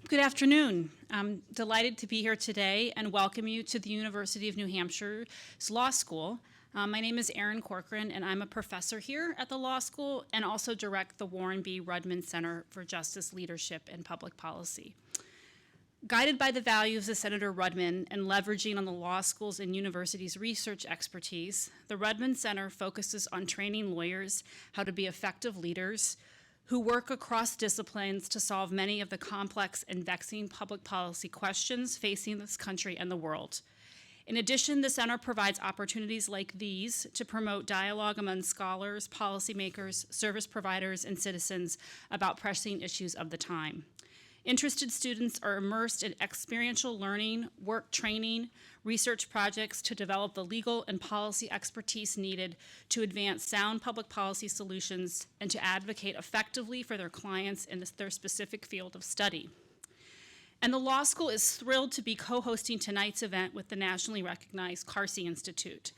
Good afternoon. I'm delighted to be here today and welcome you to the University of New Hampshire's Law School. My name is Erin Corcoran, and I'm a professor here at the law school and also direct the Warren B. Rudman Center for Justice Leadership and Public Policy. Guided by the values of Senator Rudman and leveraging on the law school's and university's research expertise, the Rudman Center focuses on training lawyers how to be effective leaders who work across disciplines to solve many of the complex and vexing public policy questions facing this country and the world. In addition, the center provides opportunities like these to promote dialogue among scholars, policymakers, service providers, and citizens about pressing issues of the time. Interested students are immersed in experiential learning, work training, research projects to develop the legal and policy expertise needed to advance sound public policy solutions and to advocate effectively for their clients in their specific field of study. And the law school is thrilled to be co-hosting tonight's event with the nationally recognized Carsey Institute.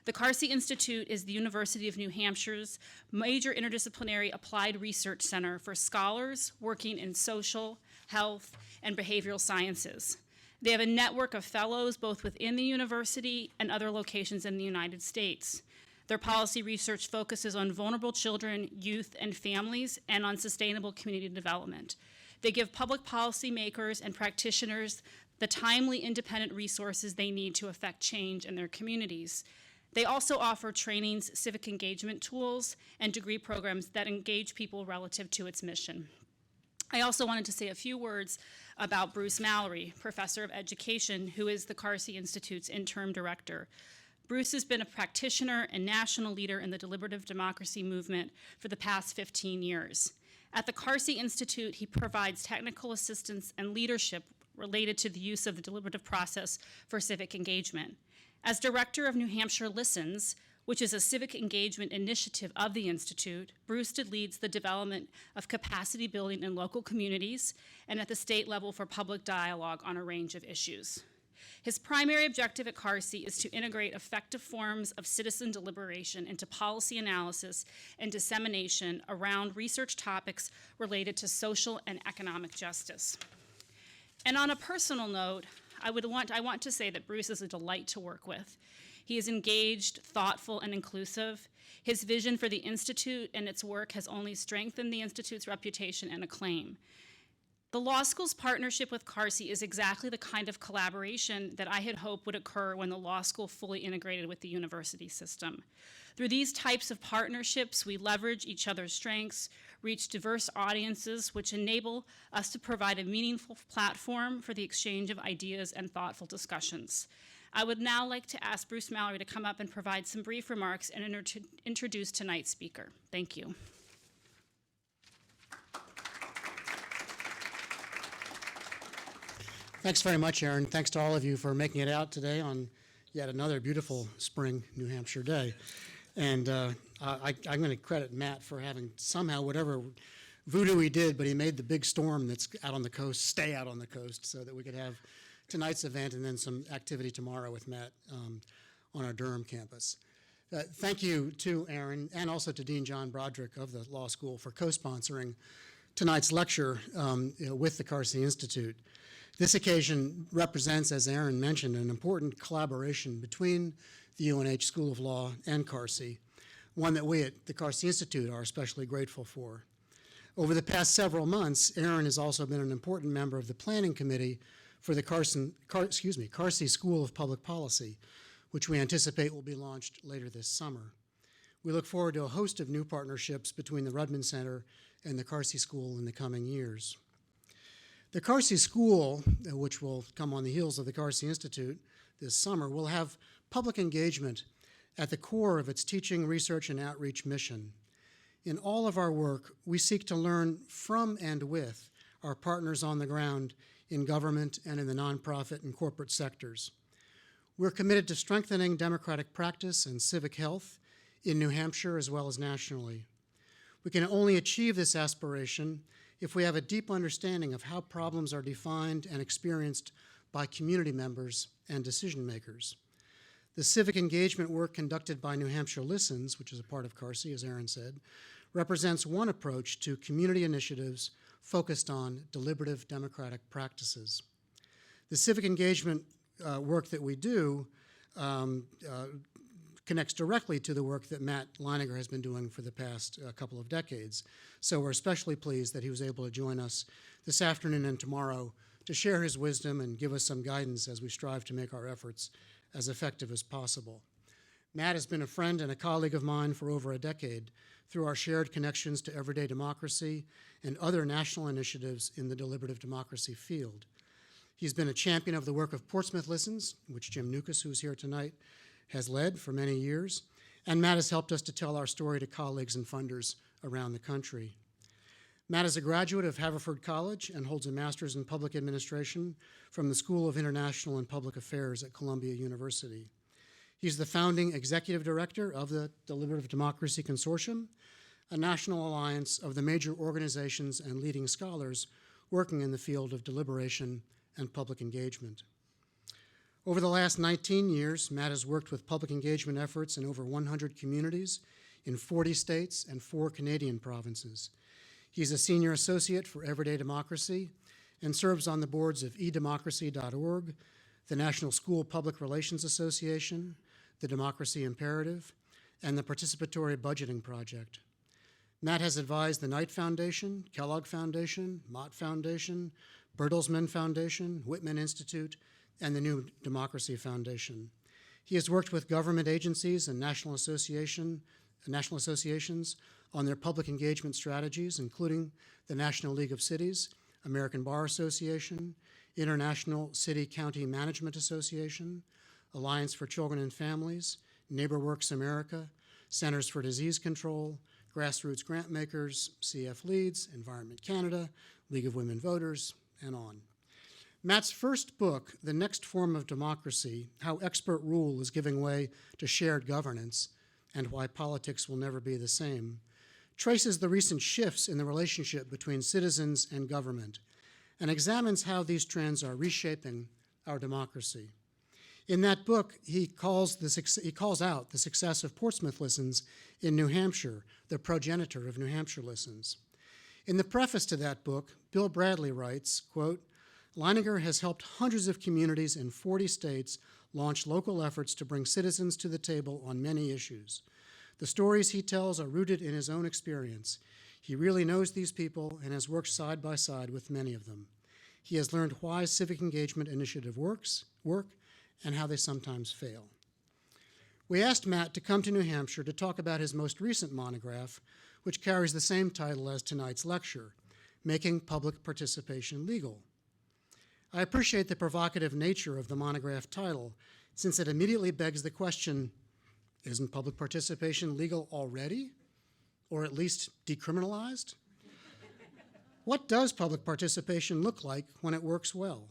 The Carsey Institute is the University of New Hampshire's major interdisciplinary applied research center for scholars working in social, health, and behavioral sciences. They have a network of fellows both within the university and other locations in the United States. Their policy research focuses on vulnerable children, youth, and families, and on sustainable community development. They give public policy makers and practitioners the timely, independent resources they need to affect change in their communities. They also offer trainings, civic engagement tools, and degree programs that engage people relative to its mission. I also wanted to say a few words about Bruce Mallory, Professor of Education, who is the Carsey Institute's interim director. Bruce has been a practitioner and national leader in the deliberative democracy movement for the past 15 years. At the Carsey Institute, he provides technical assistance and leadership related to the use of the deliberative process for civic engagement. As director of New Hampshire Listens, which is a civic engagement initiative of the Institute, Bruce leads the development of capacity building in local communities and at the state level for public dialogue on a range of issues. His primary objective at Carsey is to integrate effective forms of citizen deliberation into policy analysis and dissemination around research topics related to social and economic justice. And on a personal note, I want to say that Bruce is a delight to work with. He is engaged, thoughtful, and inclusive. His vision for the Institute and its work has only strengthened the Institute's reputation and acclaim. The law school's partnership with Carsey is exactly the kind of collaboration that I had hoped would occur when the law school fully integrated with the university system. Through these types of partnerships, we leverage each other's strengths, reach diverse audiences, which enable us to provide a meaningful platform for the exchange of ideas and thoughtful discussions. I would now like to ask Bruce Mallory to come up and provide some brief remarks and introduce tonight's speaker. Thank you. Thanks very much, Erin. Thanks to all of you for making it out today on yet another beautiful spring New Hampshire day. And I'm going to credit Matt for having somehow, whatever voodoo he did, but he made the big storm that's out on the coast stay out on the coast so that we could have tonight's event and then some activity tomorrow with Matt on our Durham campus. Thank you to Erin and also to Dean John Broderick of the law school for co-sponsoring tonight's lecture with the Carsey Institute. This occasion represents, as Erin mentioned, an important collaboration between the UNH School of Law and Carsey, one that we at the Carsey Institute are especially grateful for. Over the past several months, Erin has also been an important member of the planning committee for the Carsey School of Public Policy, which we anticipate will be launched later this summer. We look forward to a host of new partnerships between the Rudman Center and the Carsey School in the coming years. The Carsey School, which will come on the heels of the Carsey Institute this summer, will have public engagement at the core of its teaching, research, and outreach mission. In all of our work, we seek to learn from and with our partners on the ground in government and in the nonprofit and corporate sectors. We're committed to strengthening democratic practice and civic health in New Hampshire as well as nationally. We can only achieve this aspiration if we have a deep understanding of how problems are defined and experienced by community members and decision makers. The civic engagement work conducted by New Hampshire Listens, which is a part of Carsey, as Aaron said, represents one approach to community initiatives focused on deliberative democratic practices. The civic engagement work that we do connects directly to the work that Matt Leighninger has been doing for the past couple of decades. So we're especially pleased that he was able to join us this afternoon and tomorrow to share his wisdom and give us some guidance as we strive to make our efforts as effective as possible. Matt has been a friend and a colleague of mine for over a decade through our shared connections to everyday democracy and other national initiatives in the deliberative democracy field. He's been a champion of the work of Portsmouth Listens, which Jim Nukas, who's here tonight, has led for many years, and Matt has helped us to tell our story to colleagues and funders around the country. Matt is a graduate of Haverford College and holds a master's in public administration from the School of International and Public Affairs at Columbia University. He's the founding executive director of the Deliberative Democracy Consortium, a national alliance of the major organizations and leading scholars working in the field of deliberation and public engagement. Over the last 19 years, Matt has worked with public engagement efforts in over 100 communities in 40 states and 4 Canadian provinces. He's a senior associate for Everyday Democracy and serves on the boards of edemocracy.org, the National School Public Relations Association, the Democracy Imperative, and the Participatory Budgeting Project. Matt has advised the Knight Foundation, Kellogg Foundation, Mott Foundation, Bertelsmann Foundation, Whitman Institute, and the New Democracy Foundation. He has worked with government agencies and national associations on their public engagement strategies, including the National League of Cities, American Bar Association, International City-County Management Association, Alliance for Children and Families, NeighborWorks America, Centers for Disease Control, Grassroots Grantmakers, CF Leads, Environment Canada, League of Women Voters, and on. Matt's first book, The Next Form of Democracy, How Expert Rule is Giving Way to Shared Governance and Why Politics Will Never Be the Same, traces the recent shifts in the relationship between citizens and government and examines how these trends are reshaping our democracy. In that book, he calls out the success of Portsmouth Listens in New Hampshire, the progenitor of New Hampshire Listens. In the preface to that book, Bill Bradley writes, quote, Leighninger has helped hundreds of communities in 40 states launch local efforts to bring citizens to the table on many issues. The stories he tells are rooted in his own experience. He really knows these people and has worked side by side with many of them. He has learned why civic engagement initiative work and how they sometimes fail. We asked Matt to come to New Hampshire to talk about his most recent monograph, which carries the same title as tonight's lecture, Making Public Participation Legal. I appreciate the provocative nature of the monograph title, since it immediately begs the question, isn't public participation legal already, or at least decriminalized? What does public participation look like when it works well?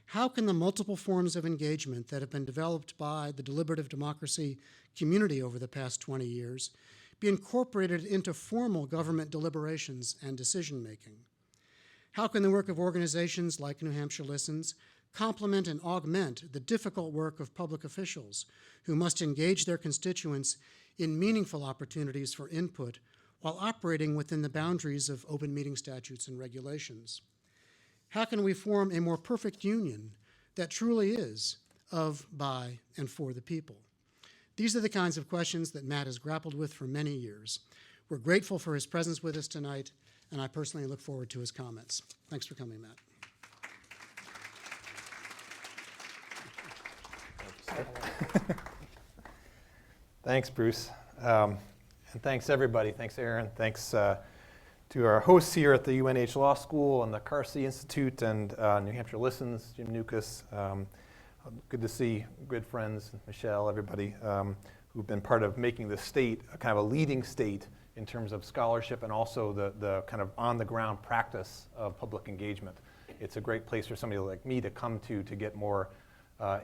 How can the multiple forms of engagement that have been developed by the deliberative democracy community over the past 20 years be incorporated into formal government deliberations and decision-making? How can the work of organizations like New Hampshire Listens complement and augment the difficult work of public officials who must engage their constituents in meaningful opportunities for input while operating within the boundaries of open meeting statutes and regulations? How can we form a more perfect union that truly is of, by, and for the people? These are the kinds of questions that Matt has grappled with for many years. We're grateful for his presence with us tonight, and I personally look forward to his comments. Thanks for coming, Matt. Thanks, Bruce. And thanks, everybody. Thanks, Aaron. Thanks to our hosts here at the UNH Law School and the Carsey Institute and New Hampshire Listens, Jim Nukas. Good to see good friends, Michelle, everybody who've been part of making the state a kind of a leading state in terms of scholarship and also the kind of on-the-ground practice of public engagement. It's a great place for somebody like me to come to get more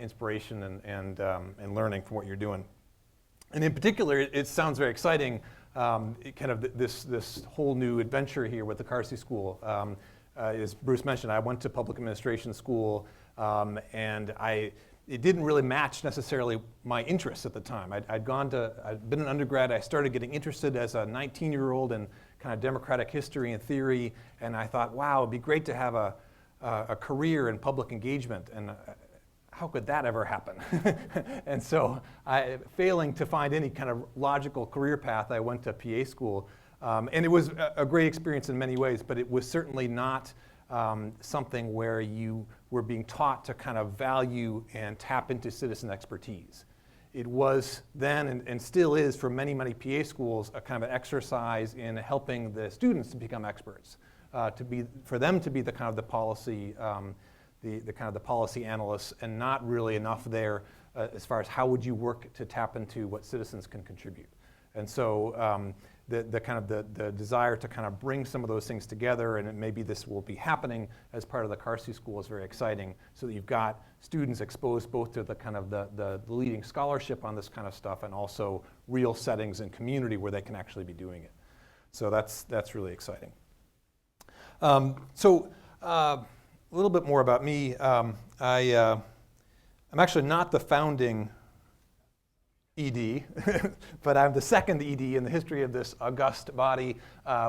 inspiration and learning from what you're doing. And in particular, it sounds very exciting. kind of this whole new adventure here with the Carsey School. As Bruce mentioned, I went to public administration school, and it didn't really match necessarily my interests at the time. I'd been an undergrad. I started getting interested as a 19-year-old in kind of democratic history and theory, and I thought, wow, it'd be great to have a career in public engagement, and how could that ever happen? And so, failing to find any kind of logical career path, I went to PA school, and it was a great experience in many ways, but it was certainly not something where you were being taught to kind of value and tap into citizen expertise. It was then, and still is for many, many PA schools, a kind of an exercise in helping the students to become experts, for them to be the kind of the policy, the kind of the policy analysts, and not really enough there as far as how would you work to tap into what citizens can contribute. And so the kind of the desire to kind of bring some of those things together, and maybe this will be happening as part of the Carsey School, is very exciting, so that you've got students exposed both to the kind of the leading scholarship on this kind of stuff, and also real settings and community where they can actually be doing it. So that's really exciting. A little bit more about me. I'm actually not the founding ED, but I'm the second ED in the history of this august body,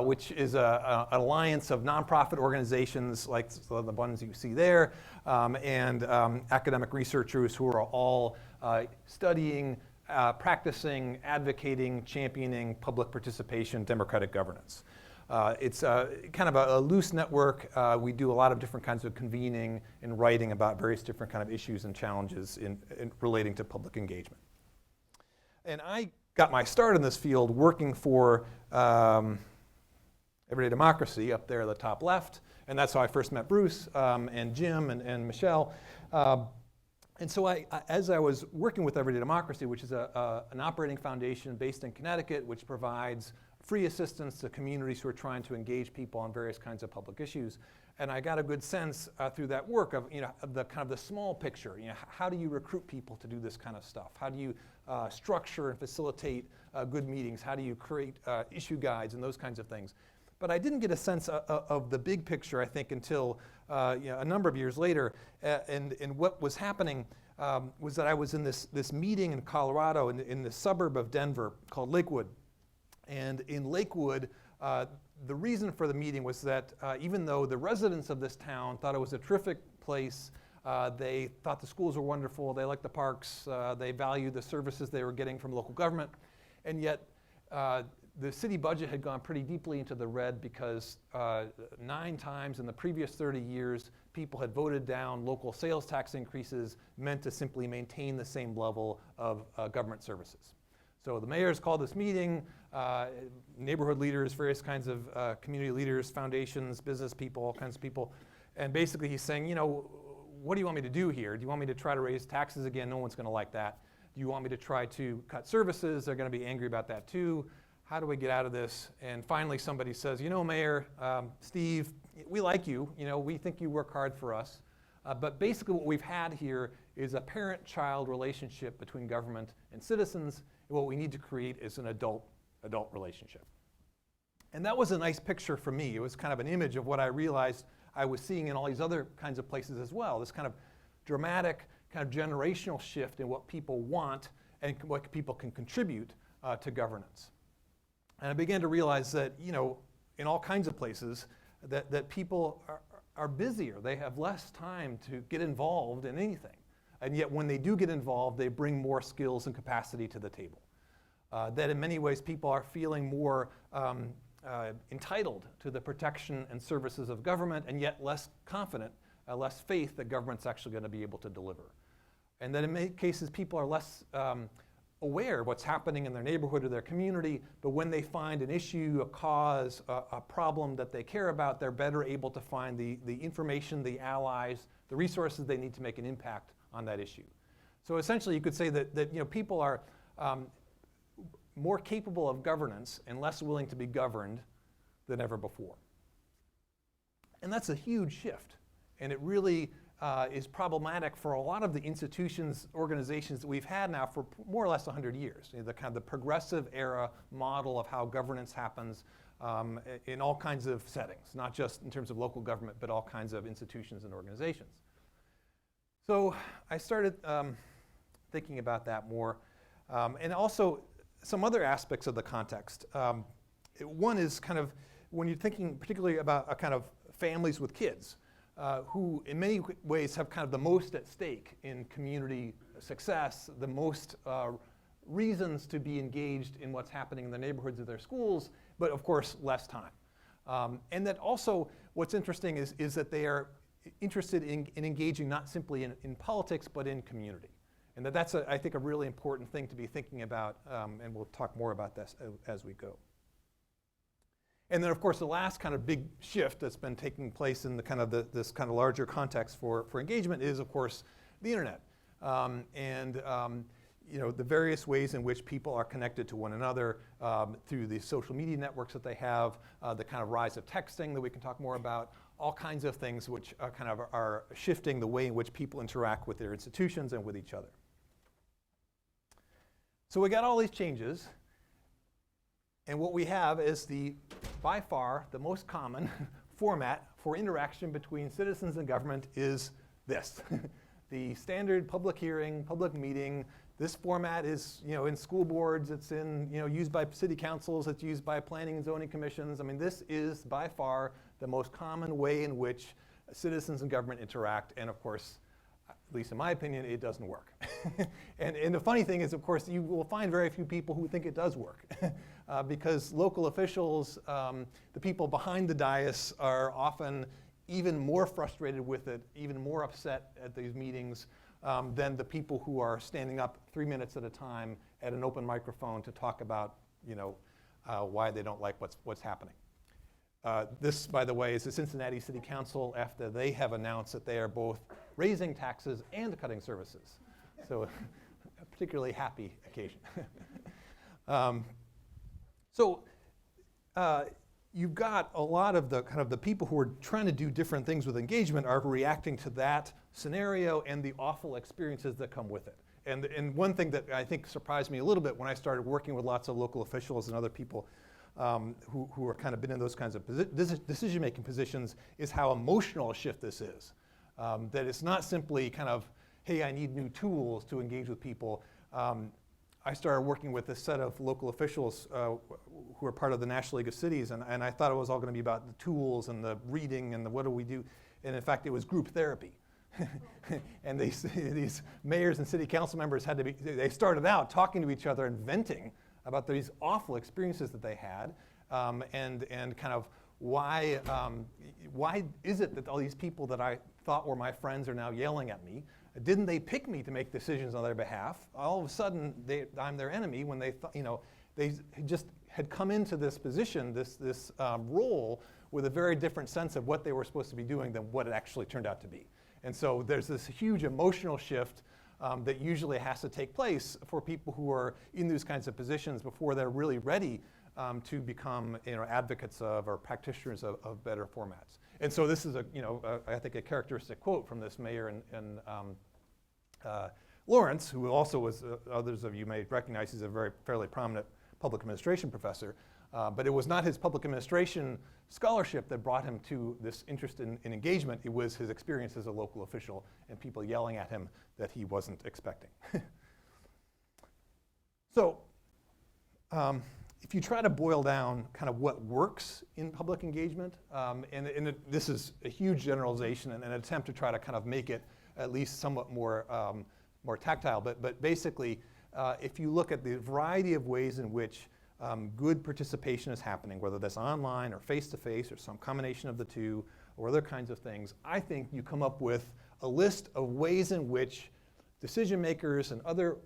which is an alliance of nonprofit organizations like the ones you see there, and academic researchers who are all studying, practicing, advocating, championing public participation, democratic governance. It's kind of a loose network. We do a lot of different kinds of convening and writing about various different kind of issues and challenges in relating to public engagement. And I got my start in this field working for Everyday Democracy up there at the top left, and that's how I first met Bruce and Jim and Michelle. And so as I was working with Everyday Democracy, which is an operating foundation based in Connecticut, which provides free assistance to communities who are trying to engage people on various kinds of public issues. And I got a good sense through that work of, of the kind of the small picture. How do you recruit people to do this kind of stuff? How do you structure and facilitate good meetings? How do you create issue guides and those kinds of things? But I didn't get a sense of the big picture, I think, until a number of years later. And what was happening was that I was in this meeting in Colorado in the suburb of Denver called Lakewood. And in Lakewood, the reason for the meeting was that even though the residents of this town thought it was a terrific place, they thought the schools were wonderful, they liked the parks, they valued the services they were getting from local government, and yet the city budget had gone pretty deeply into the red because 9 times in the previous 30 years, people had voted down local sales tax increases meant to simply maintain the same level of government services. So the mayor's called this meeting, neighborhood leaders, various kinds of community leaders, foundations, business people, all kinds of people. And basically he's saying, what do you want me to do here? Do you want me to try to raise taxes again? No one's going to like that. Do you want me to try to cut services? They're going to be angry about that too. How do we get out of this? And finally somebody says, Mayor, Steve, we like you. We think you work hard for us. But basically what we've had here is a parent-child relationship between government and citizens. And what we need to create is an adult relationship. And that was a nice picture for me. It was kind of an image of what I realized I was seeing in all these other kinds of places as well. This kind of dramatic, kind of generational shift in what people want and what people can contribute to governance. And I began to realize that, in all kinds of places, that people are busier. They have less time to get involved in anything. And yet when they do get involved, they bring more skills and capacity to the table. That in many ways people are feeling more entitled to the protection and services of government, and yet less confident, less faith that government's actually going to be able to deliver. And that in many cases people are less aware of what's happening in their neighborhood or their community, but when they find an issue, a cause, a problem that they care about, they're better able to find the information, the allies, the resources they need to make an impact on that issue. So essentially you could say that people are more capable of governance and less willing to be governed than ever before. And that's a huge shift. And it really is problematic for a lot of the institutions, organizations that we've had now for more or less 100 years. You know, the kind of the progressive era model of how governance happens in all kinds of settings, not just in terms of local government, but all kinds of institutions and organizations. So I started thinking about that more, and also some other aspects of the context. One is kind of when you're thinking particularly about a kind of families with kids, who in many ways have kind of the most at stake in community success, the most reasons to be engaged in what's happening in the neighborhoods of their schools, but of course less time. And that also what's interesting is that they are interested in engaging not simply in politics, but in community. And that's, I think, a really important thing to be thinking about, and we'll talk more about this as we go. And then, of course, the last kind of big shift that's been taking place in the kind of this kind of larger context for engagement is, of course, the internet. You know, the various ways in which people are connected to one another through the social media networks that they have, the kind of rise of texting that we can talk more about, all kinds of things which kind of are shifting the way in which people interact with their institutions and with each other. So we got all these changes. And what we have is by far, the most common format for interaction between citizens and government is this. The standard public hearing, public meeting. This format is, you know, in school boards, it's in, you know, used by city councils, it's used by planning and zoning commissions. I mean, this is by far the most common way in which citizens and government interact. And of course, at least in my opinion, it doesn't work. and the funny thing is, of course, you will find very few people who think it does work. Because local officials, the people behind the dais, are often even more frustrated with it, even more upset at these meetings than the people who are standing up 3 minutes at a time at an open microphone to talk about, you know, why they don't like what's happening. This, by the way, is the Cincinnati City Council after they have announced that they are both raising taxes and cutting services. So a particularly happy occasion. You've got a lot of the kind of the people who are trying to do different things with engagement are reacting to that scenario and the awful experiences that come with it. And one thing that I think surprised me a little bit when I started working with lots of local officials and other people who are kind of been in those kinds of decision-making positions is how emotional a shift this is. That it's not simply kind of, hey, I need new tools to engage with people. I started working with this set of local officials who are part of the National League of Cities, and I thought it was all going to be about the tools and the reading and the what do we do. And in fact, it was group therapy. And these mayors and city council members they started out talking to each other and venting about these awful experiences that they had, and kind of why is it that all these people that I thought were my friends are now yelling at me? Didn't they pick me to make decisions on their behalf? All of a sudden, I'm their enemy when they thought, you know, they just had come into this position, this role with a very different sense of what they were supposed to be doing than what it actually turned out to be. And so there's this huge emotional shift that usually has to take place for people who are in these kinds of positions before they're really ready to become, you know, advocates of or practitioners of better formats. And so this is I think a characteristic quote from this mayor in Lawrence, who also was, others of you may recognize, he's a fairly prominent public administration professor. But it was not his public administration scholarship that brought him to this interest in engagement. It was his experience as a local official and people yelling at him that he wasn't expecting. So if you try to boil down kind of what works in public engagement, this is a huge generalization and an attempt to try to kind of make it at least somewhat more tactile, but basically, if you look at the variety of ways in which good participation is happening, whether that's online or face-to-face or some combination of the two or other kinds of things, I think you come up with a list of ways in which decision makers and other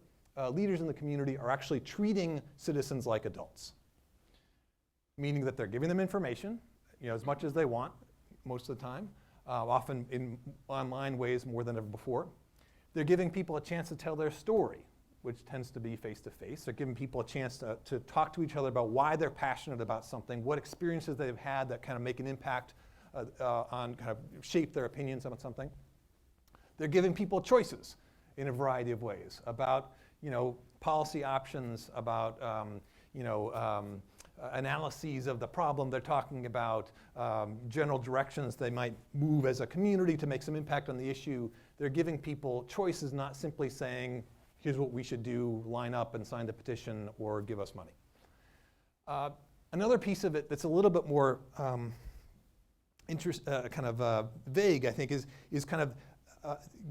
leaders in the community are actually treating citizens like adults. Meaning that they're giving them information, you know, as much as they want most of the time, often in online ways more than ever before. They're giving people a chance to tell their story, which tends to be face-to-face. They're giving people a chance to talk to each other about why they're passionate about something, what experiences they've had that kind of make an impact on kind of shape their opinions about something. They're giving people choices in a variety of ways about, policy options, about, analyses of the problem they're talking about, general directions they might move as a community to make some impact on the issue. They're giving people choices, not simply saying, here's what we should do, line up and sign the petition or give us money. Another piece of it that's a little bit more vague, I think, is kind of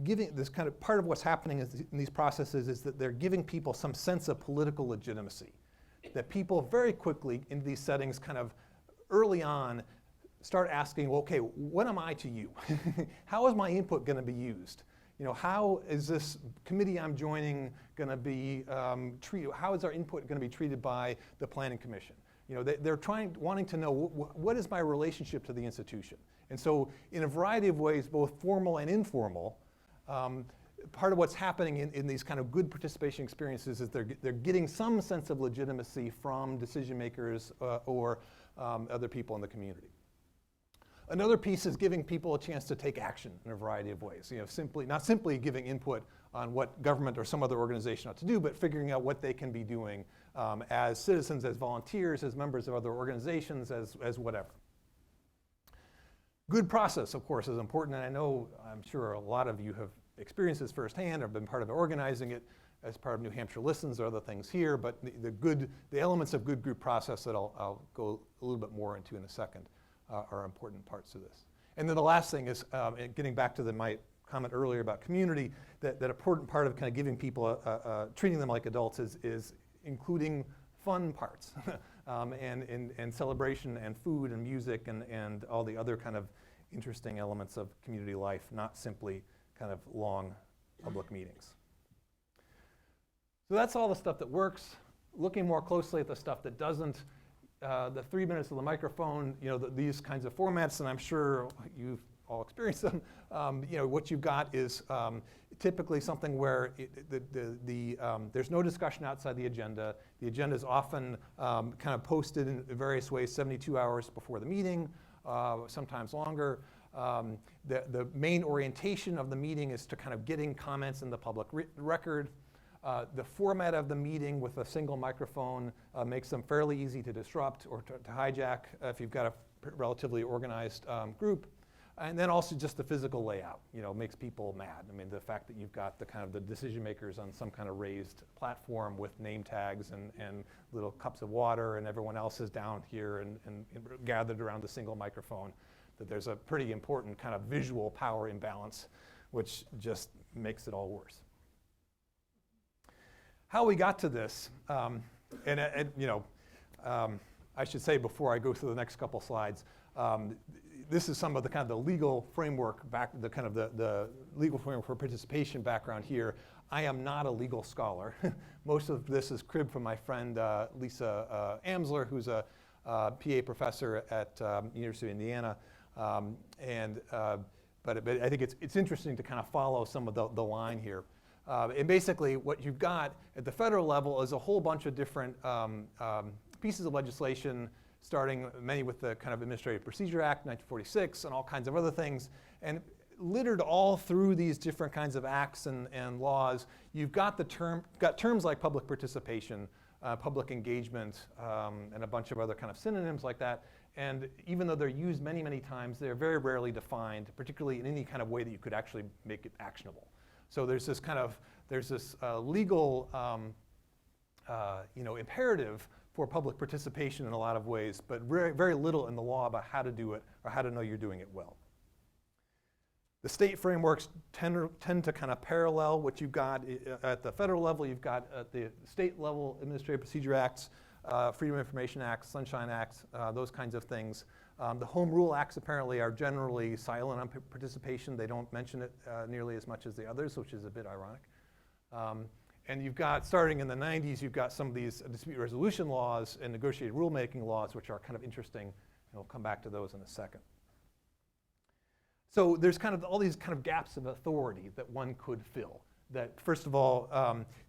giving this kind of part of what's happening in these processes is that they're giving people some sense of political legitimacy. That people very quickly in these settings kind of early on start asking, well, okay, what am I to you? How is my input going to be used? How is this committee I'm joining going to be treated? How is our input going to be treated by the Planning Commission? They're wanting to know what is my relationship to the institution? And so in a variety of ways, both formal and informal, part of what's happening in these kind of good participation experiences is they're getting some sense of legitimacy from decision makers or other people in the community. Another piece is giving people a chance to take action in a variety of ways. Not simply giving input on what government or some other organization ought to do, but figuring out what they can be doing as citizens, as volunteers, as members of other organizations, as whatever. Good process, of course, is important, and I'm sure a lot of you have experienced this firsthand or been part of organizing it as part of New Hampshire Listens or other things here, but the elements of good group process that I'll go a little bit more into in a second are important parts of this. And then the last thing is, getting back to my comment earlier about community, that important part of kind of giving people, treating them like adults is including fun parts and celebration and food and music and all the other kind of interesting elements of community life, not simply kind of long public meetings. So that's all the stuff that works. Looking more closely at the stuff that doesn't, the 3 minutes of the microphone, these kinds of formats, and I'm sure you've all experienced them. What you've got is typically something where there's no discussion outside the agenda. The agenda is often kind of posted in various ways 72 hours before the meeting, sometimes longer. The main orientation of the meeting is to kind of getting comments in the public record. The format of the meeting with a single microphone makes them fairly easy to disrupt or to hijack if you've got a relatively organized group. And then also just the physical layout, makes people mad. I mean, the fact that you've got the decision makers on some kind of raised platform with name tags and little cups of water, and everyone else is down here and gathered around the single microphone, that there's a pretty important kind of visual power imbalance, which just makes it all worse. How we got to this, I should say before I go through the next couple slides, this is some of the legal framework the legal framework for participation background here. I am not a legal scholar. Most of this is cribbed from my friend Lisa Amsler, who's a PA professor at University of Indiana, but I think it's interesting to kind of follow some of the line here. And basically, what you've got at the federal level is a whole bunch of different pieces of legislation, starting many with the kind of Administrative Procedure Act, 1946, and all kinds of other things. And littered all through these different kinds of acts and laws, you've got terms like public participation, public engagement, and a bunch of other kind of synonyms like that. And even though they're used many, many times, they're very rarely defined, particularly in any kind of way that you could actually make it actionable. So there's this legal imperative for public participation in a lot of ways, but very, very little in the law about how to do it or how to know you're doing it well. The state frameworks tend to kind of parallel what you've got at the federal level. You've got at the state level Administrative Procedure Acts, Freedom of Information Acts, Sunshine Acts, those kinds of things. The Home Rule Acts apparently are generally silent on participation. They don't mention it nearly as much as the others, which is a bit ironic. And you've got, starting in the 90s, you've got some of these dispute resolution laws and negotiated rulemaking laws, which are kind of interesting, and we'll come back to those in a second. So there's kind of all these kind of gaps of authority that one could fill. That first of all,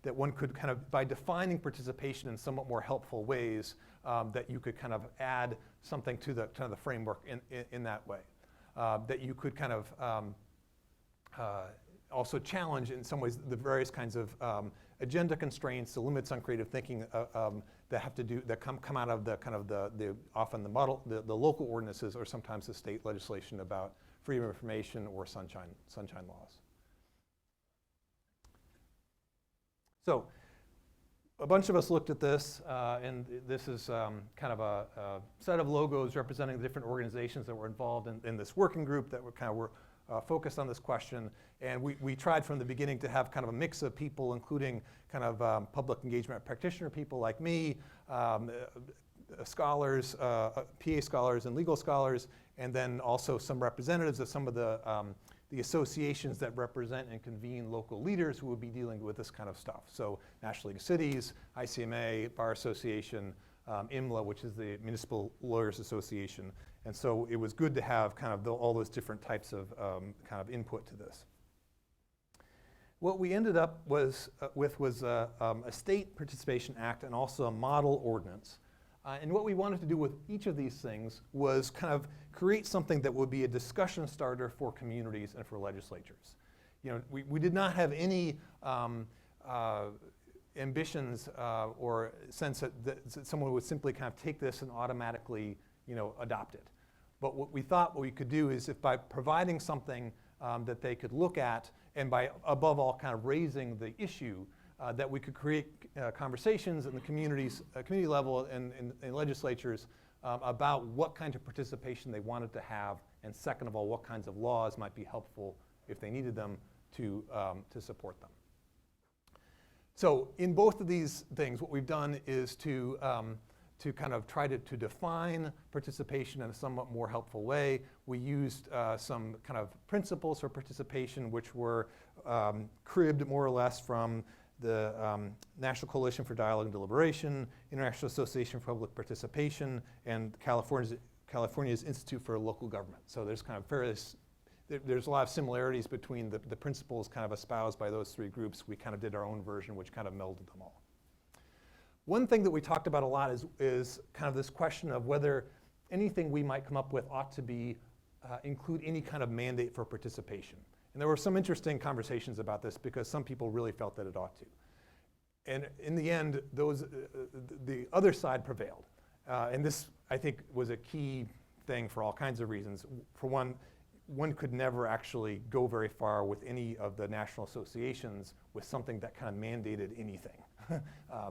that one could kind of, by defining participation in somewhat more helpful ways, that you could kind of add something to the framework in that way. That you could kind of also challenge in some ways the various kinds of agenda constraints, the limits on creative thinking that come out of the often the local ordinances or sometimes the state legislation about freedom of information or sunshine laws. So a bunch of us looked at this, and this is kind of a set of logos representing the different organizations that were involved in this working group that were focused on this question. And we tried from the beginning to have kind of a mix of people, including kind of public engagement practitioner people like me, scholars, PA scholars and legal scholars, and then also some representatives of some of the associations that represent and convene local leaders who would be dealing with this kind of stuff. So National League of Cities, ICMA, Bar Association, IMLA, which is the Municipal Lawyers Association. And so it was good to have kind of all those different types of kind of input to this. What we ended up with was a state participation act and also a model ordinance. And what we wanted to do with each of these things was kind of create something that would be a discussion starter for communities and for legislatures. You know, we did not have any ambitions or sense that someone would simply kind of take this and automatically, you know, adopt it. But what we thought what we could do is if by providing something that they could look at, and by above all kind of raising the issue, that we could create conversations in the community level and legislatures about what kind of participation they wanted to have, and second of all, what kinds of laws might be helpful if they needed them to support them. So in both of these things, what we've done is to kind of try to define participation in a somewhat more helpful way. We used some kind of principles for participation, which were cribbed more or less from the National Coalition for Dialogue and Deliberation, International Association for Public Participation, and California's Institute for Local Government. So there's kind of there's a lot of similarities between the principles kind of espoused by those three groups. We kind of did our own version, which kind of melded them all. One thing that we talked about a lot is kind of this question of whether anything we might come up with ought to be include any kind of mandate for participation. And there were some interesting conversations about this because some people really felt that it ought to. And in the end, the other side prevailed. And this, I think, was a key thing for all kinds of reasons. For one could never actually go very far with any of the national associations with something that kind of mandated anything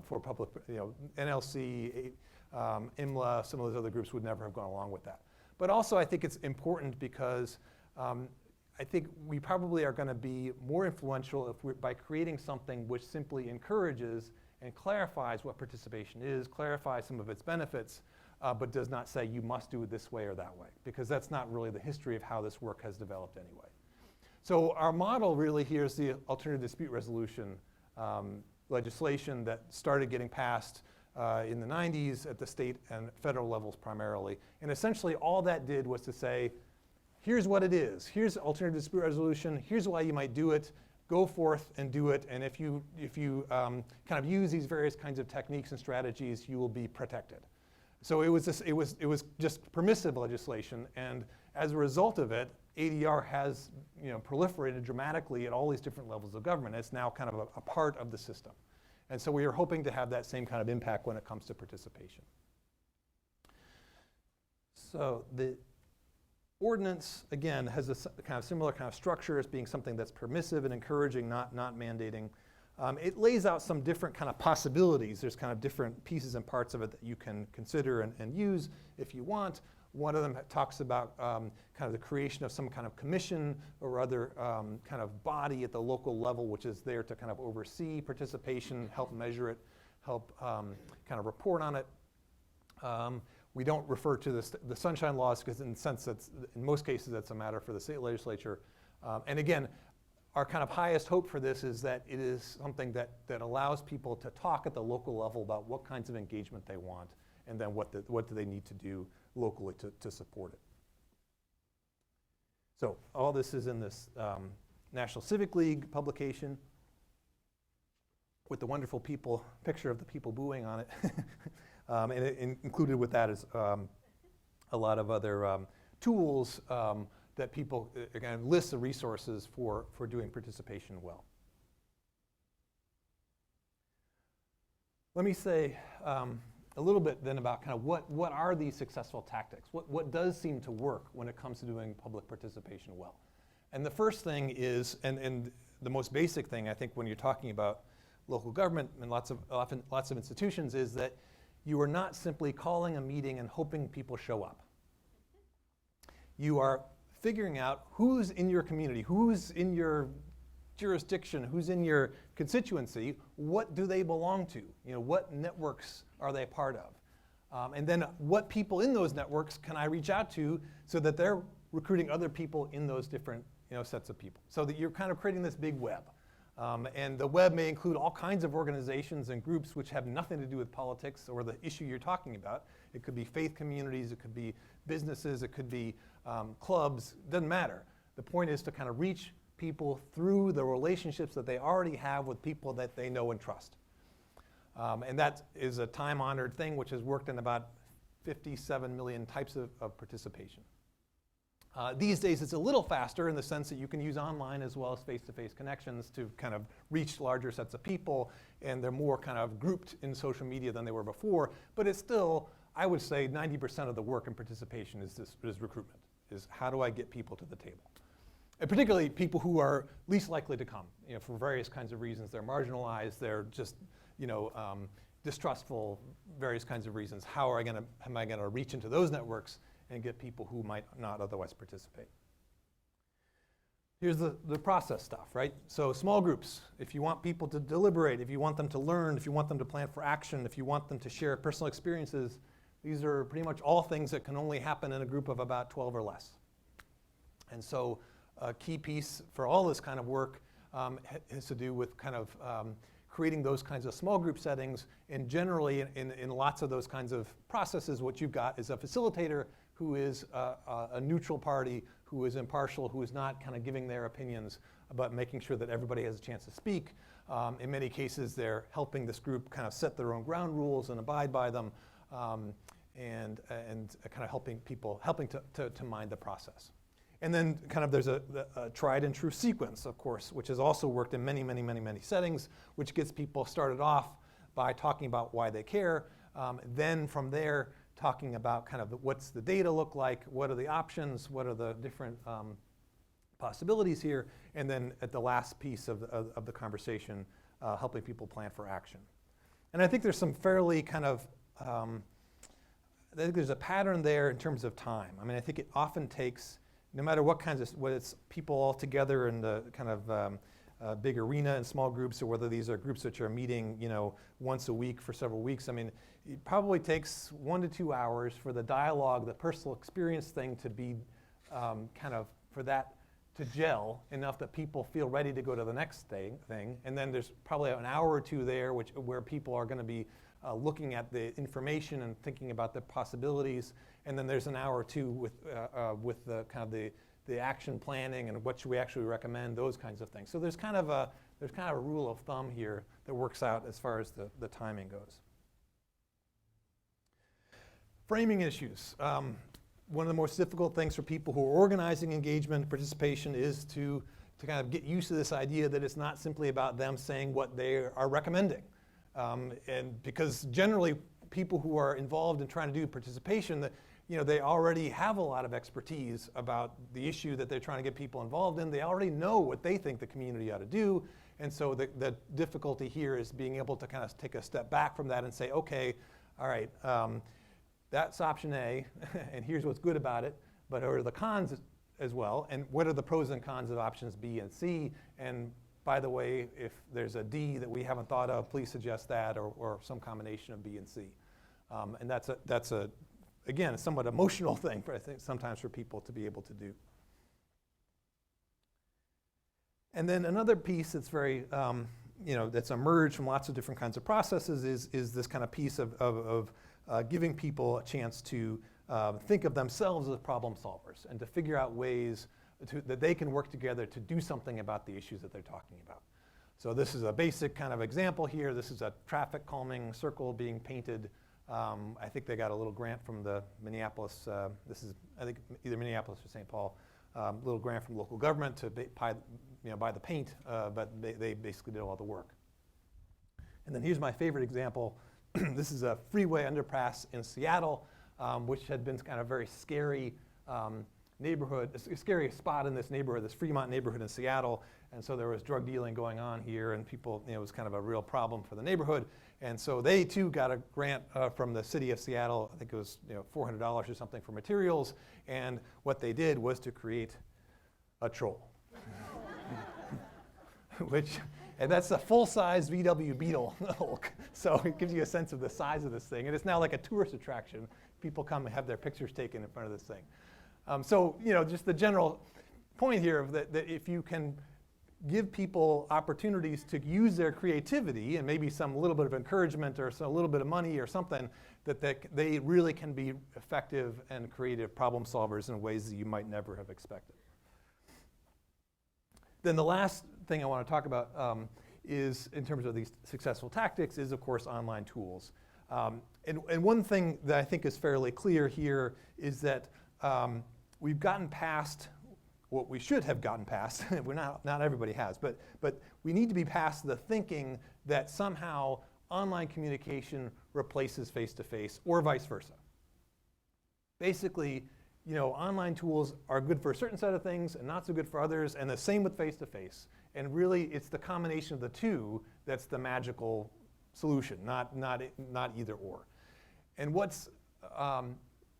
for public, you know, NLC, IMLA, some of those other groups would never have gone along with that. But also I think it's important because I think we probably are going to be more influential by creating something which simply encourages and clarifies what participation is, clarifies some of its benefits, but does not say you must do it this way or that way, because that's not really the history of how this work has developed anyway. So our model really here is the alternative dispute resolution legislation that started getting passed in the 90s at the state and federal levels primarily. And essentially all that did was to say, here's what it is. Here's alternative dispute resolution. Here's why you might do it. Go forth and do it. And if you kind of use these various kinds of techniques and strategies, you will be protected. So it was just permissive legislation. And as a result of it, ADR has, you know, proliferated dramatically at all these different levels of government. It's now kind of a part of the system. And so we are hoping to have that same kind of impact when it comes to participation. So the ordinance, again, has a kind of similar kind of structure as being something that's permissive and encouraging, not mandating. It lays out some different kind of possibilities. There's kind of different pieces and parts of it that you can consider and use if you want. One of them talks about kind of the creation of some kind of commission or other kind of body at the local level, which is there to kind of oversee participation, help measure it, help kind of report on it. We don't refer to the sunshine laws because in the sense that's, in most cases, that's a matter for the state legislature. And again, our kind of highest hope for this is that it is something that allows people to talk at the local level about what kinds of engagement they want and then what do they need to do locally to support it. So all this is in this National Civic League publication with the wonderful picture of the people booing on it. And included with that is a lot of other tools that people, again, lists of resources for doing participation well. Let me say a little bit then about kind of what are these successful tactics? What does seem to work when it comes to doing public participation well? And the first thing is, and the most basic thing I think when you're talking about local government and lots of institutions, is that you are not simply calling a meeting and hoping people show up. You are figuring out who's in your community, who's in your jurisdiction, who's in your constituency, what do they belong to? What networks are they part of? And then what people in those networks can I reach out to so that they're recruiting other people in those different sets of people. So that you're kind of creating this big web. And the web may include all kinds of organizations and groups which have nothing to do with politics or the issue you're talking about. It could be faith communities, it could be businesses, it could be clubs, doesn't matter. The point is to kind of reach people through the relationships that they already have with people that they know and trust. And that is a time-honored thing which has worked in about 57 million types of participation. These days it's a little faster in the sense that you can use online as well as face-to-face connections to kind of reach larger sets of people, and they're more kind of grouped in social media than they were before, but it's still, I would say 90% of the work in participation is recruitment, is how do I get people to the table? And particularly people who are least likely to come, for various kinds of reasons. They're marginalized, they're just, distrustful, various kinds of reasons. How am I gonna reach into those networks and get people who might not otherwise participate? Here's the process stuff, right? So small groups, if you want people to deliberate, if you want them to learn, if you want them to plan for action, if you want them to share personal experiences, these are pretty much all things that can only happen in a group of about 12 or less. And so a key piece for all this kind of work has to do with kind of creating those kinds of small group settings, and generally in lots of those kinds of processes, what you've got is a facilitator who is a neutral party, who is impartial, who is not kind of giving their opinions, but making sure that everybody has a chance to speak. In many cases, they're helping this group kind of set their own ground rules and abide by them, and kind of helping to mind the process. And then kind of there's a tried and true sequence, of course, which has also worked in many, many, many, many settings, which gets people started off by talking about why they care. Then from there, talking about kind of what's the data look like, what are the options, what are the different possibilities here, and then at the last piece of the conversation, helping people plan for action. And I think there's some fairly kind of, I think there's a pattern there in terms of time. I mean, I think it often takes, no matter what kinds of, whether it's people all together in the kind of big arena in small groups, or whether these are groups which are meeting, once a week for several weeks. I mean, it probably takes 1 to 2 hours for the dialogue, the personal experience thing to be kind of, for that to gel enough that people feel ready to go to the next thing. And then there's probably an hour or two there where people are going to be looking at the information and thinking about the possibilities. And then there's an hour or two with the kind of the action planning and what should we actually recommend, those kinds of things. So there's kind of a rule of thumb here that works out as far as the timing goes. Framing issues. One of the most difficult things for people who are organizing engagement, participation, is to kind of get used to this idea that it's not simply about them saying what they are recommending. And because generally people who are involved in trying to do participation, they already have a lot of expertise about the issue that they're trying to get people involved in. They already know what they think the community ought to do. And so the difficulty here is being able to kind of take a step back from that and say, okay, all right, that's option A, and here's what's good about it, but what are the cons as well, and what are the pros and cons of options B and C, and by the way, if there's a D that we haven't thought of, please suggest that, or some combination of B and C. And that's again, a somewhat emotional thing, I think, sometimes for people to be able to do. And then another piece that's very, that's emerged from lots of different kinds of processes is this kind of piece of giving people a chance to think of themselves as problem solvers and to figure out ways that they can work together to do something about the issues that they're talking about. So this is a basic kind of example here. This is a traffic calming circle being painted. I think they got a little grant from the Minneapolis, this is, I think, either Minneapolis or St. Paul, little grant from local government to buy the paint, but they basically did all the work. And then here's my favorite example. This is a freeway underpass in Seattle, which had been kind of very scary neighborhood, a scary spot in this neighborhood, this Fremont neighborhood in Seattle. And so there was drug dealing going on here, and people, it was kind of a real problem for the neighborhood. And so they too got a grant from the city of Seattle. I think it was $400 or something for materials. And what they did was to create a troll, and that's a full-size VW Beetle Hulk. So it gives you a sense of the size of this thing. And it's now like a tourist attraction. People come and have their pictures taken in front of this thing. So just the general point here of that if you can give people opportunities to use their creativity and maybe some little bit of encouragement or a little bit of money or something, that they really can be effective and creative problem solvers in ways that you might never have expected. Then the last thing I want to talk about is, in terms of these successful tactics, is of course online tools. And one thing that I think is fairly clear here is that we've gotten past what we should have gotten past. Not everybody has, but we need to be past the thinking that somehow online communication replaces face-to-face or vice versa. Basically, online tools are good for a certain set of things and not so good for others, and the same with face-to-face. And really, it's the combination of the two that's the magical solution, not either or. And what's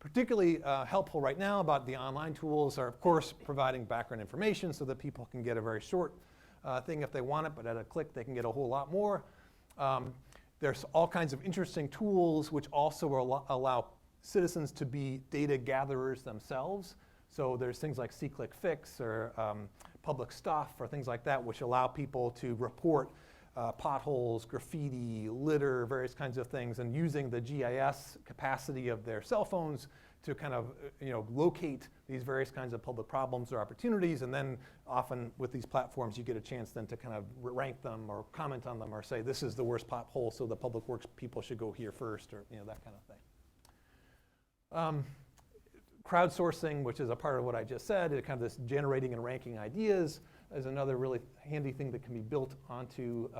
particularly helpful right now about the online tools are, of course, providing background information so that people can get a very short thing if they want it, but at a click they can get a whole lot more. There's all kinds of interesting tools which also allow citizens to be data gatherers themselves. So there's things like SeeClickFix or Public Stuff or things like that, which allow people to report potholes, graffiti, litter, various kinds of things, and using the GIS capacity of their cell phones to kind of locate these various kinds of public problems or opportunities. And then often with these platforms, you get a chance then to kind of rank them or comment on them or say, this is the worst pothole, so the public works people should go here first, or that kind of thing. Crowdsourcing, which is a part of what I just said, kind of this generating and ranking ideas, is another really handy thing that can be built onto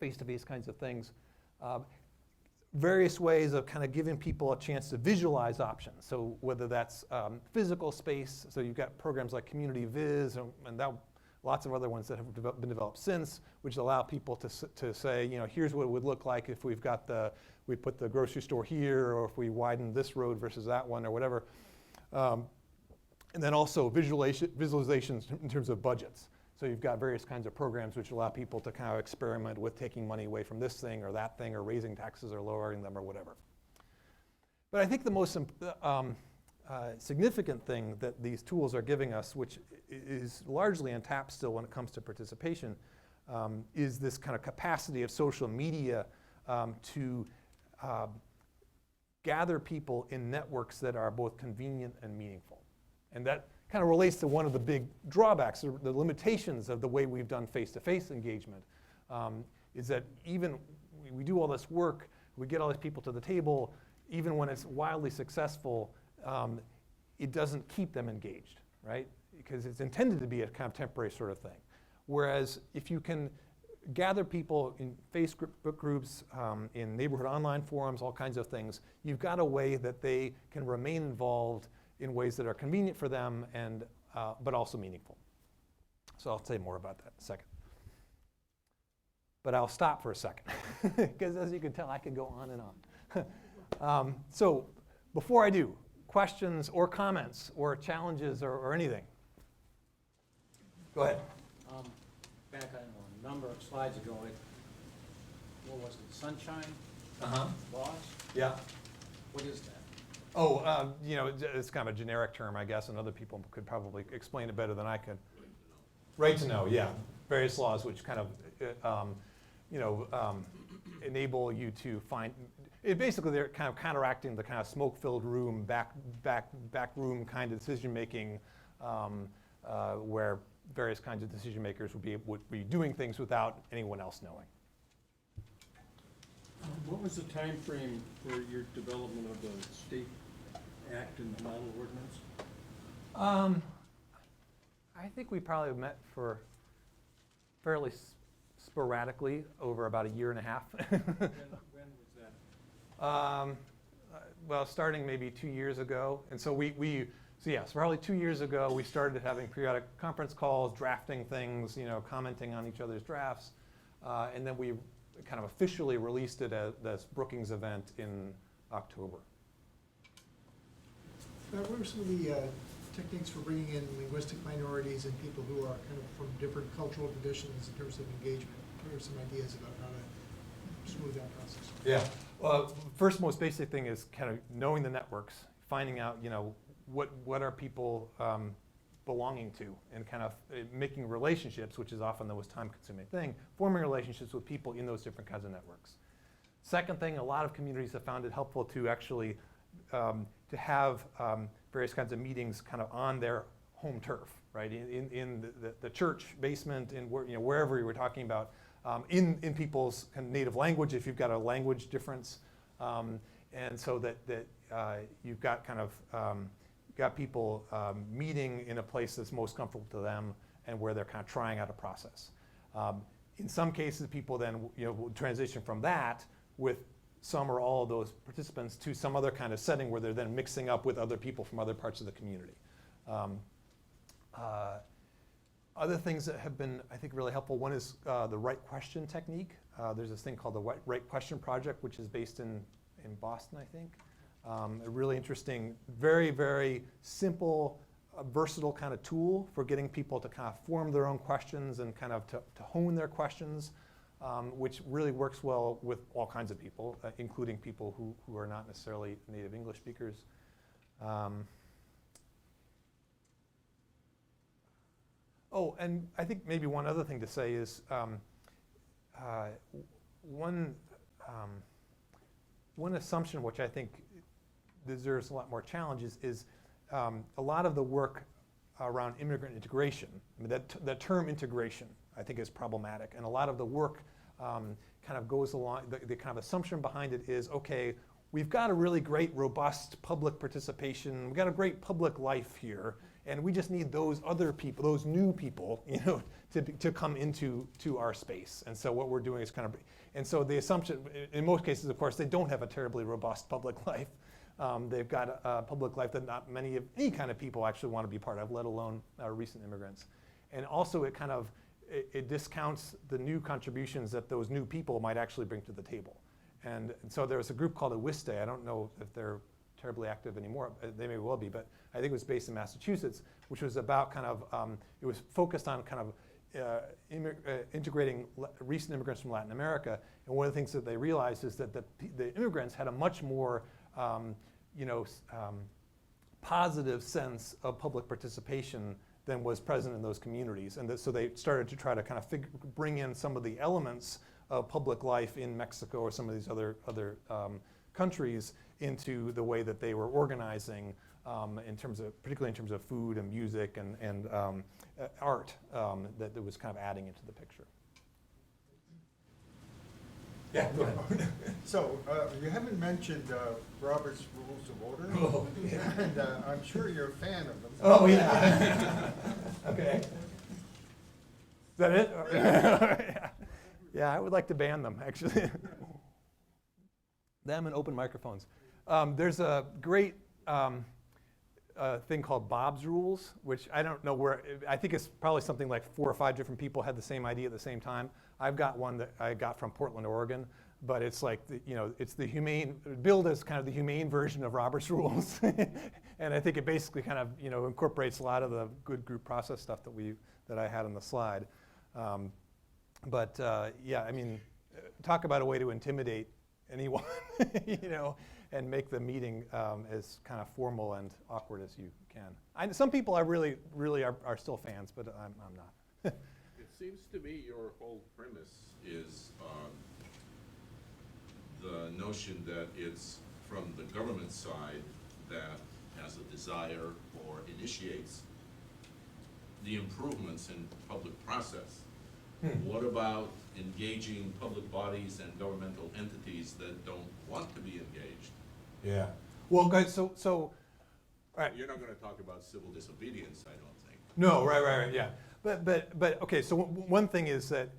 face-to-face kinds of things. Various ways of kind of giving people a chance to visualize options. So whether that's physical space, so you've got programs like Community Viz, and lots of other ones that have been developed since, which allow people to say, here's what it would look like if we put the grocery store here, or if we widen this road versus that one, or whatever. And then also visualizations in terms of budgets. So you've got various kinds of programs which allow people to kind of experiment with taking money away from this thing or that thing, or raising taxes or lowering them or whatever. But I think the most significant thing that these tools are giving us, which is largely untapped still when it comes to participation, is this kind of capacity of social media to gather people in networks that are both convenient and meaningful. And that kind of relates to one of the big drawbacks, the limitations of the way we've done face-to-face engagement, is that even we do all this work, we get all these people to the table, even when it's wildly successful, it doesn't keep them engaged, right? Because it's intended to be a kind of temporary sort of thing. Whereas if you can gather people in Facebook groups, in neighborhood online forums, all kinds of things, you've got a way that they can remain involved in ways that are convenient for them and but also meaningful. So I'll say more about that in a second. But I'll stop for a second, because as you can tell, I could go on and on. So before I do, questions or comments or challenges or anything? Go ahead. Back on a number of slides ago, what was it, sunshine laws? Yeah. What is that? Oh, it's kind of a generic term, I guess, and other people could probably explain it better than I could. Right to know, yeah. Various laws which kind of, enable you to find. Basically, they're kind of counteracting the kind of smoke-filled room, back room kind of decision making, where various kinds of decision makers would be doing things without anyone else knowing. What was the time frame for your development of the state act and the model ordinance? I think we probably met for fairly sporadically over about a year and a half. When was that? Well, starting maybe 2 years ago. And so so probably 2 years ago, we started having periodic conference calls, drafting things, commenting on each other's drafts. And then we kind of officially released it as this Brookings event in October. What are some of the techniques for bringing in linguistic minorities and people who are kind of from different cultural traditions in terms of engagement? What are some ideas about how to smooth that process? Yeah. Well, first most basic thing is kind of knowing the networks, finding out, what are people belonging to, and kind of making relationships, which is often the most time-consuming thing, forming relationships with people in those different kinds of networks. Second thing, a lot of communities have found it helpful to actually to have various kinds of meetings kind of on their home turf, right? In the church basement, in wherever you were talking about, in people's kind of native language, if you've got a language difference, and so that you've got kind of got people meeting in a place that's most comfortable to them and where they're kind of trying out a process. In some cases, people then will transition from that with some or all of those participants to some other kind of setting where they're then mixing up with other people from other parts of the community. Other things that have been, I think, really helpful, one is the right question technique. There's this thing called the Right Question Project, which is based in Boston, I think. A really interesting, very, very simple, versatile kind of tool for getting people to kind of form their own questions and kind of to hone their questions, which really works well with all kinds of people, including people who are not necessarily native English speakers. Oh, and I think maybe one other thing to say is one assumption which I think deserves a lot more challenges is a lot of the work around immigrant integration. I mean, that term integration, I think, is problematic. And a lot of the work kind of goes along, the kind of assumption behind it is, okay, we've got a really great, robust public participation. We've got a great public life here. And we just need those other people, those new people, to come into our space. And so what we're doing is kind of, and so the assumption, in most cases, of course, they don't have a terribly robust public life. They've got a public life that not many of any kind of people actually want to be part of, let alone recent immigrants. And also it kind of, it discounts the new contributions that those new people might actually bring to the table. And so there was a group called Awiste. I don't know if they're terribly active anymore. They may well be, but I think it was based in Massachusetts, which was about kind of, it was focused on kind of integrating recent immigrants from Latin America. And one of the things that they realized is that the immigrants had a much more positive sense of public participation than was present in those communities. And so they started to try to kind of bring in some of the elements of public life in Mexico or some of these other countries into the way that they were organizing particularly in terms of food and music and art that was kind of adding into the picture. Yeah, go ahead. So, you haven't mentioned Robert's Rules of Order, Oh, yeah. and I'm sure you're a fan of them. Oh, yeah. Okay. Is that it? Yeah. Yeah, I would like to ban them, actually. Them and open microphones. There's a great thing called Bob's Rules, which I don't know where, I think it's probably something like 4 or 5 different people had the same idea at the same time. I've got one that I got from Portland, Oregon, but it's like, it's the humane, billed as kind of the humane version of Robert's Rules. And I think it basically kind of, incorporates a lot of the good group process stuff that I had on the slide. Yeah, I mean, talk about a way to intimidate anyone, and make the meeting as kind of formal and awkward as you can. Some people are really are still fans, but I'm not. It seems to me your whole premise is the notion that it's from the government side that has a desire or initiates the improvements in public process. What about engaging public bodies and governmental entities that don't want to be engaged? Yeah. Well, guys, so Right. You're not gonna talk about civil disobedience, I don't think. No, right, yeah. But okay, so one thing is that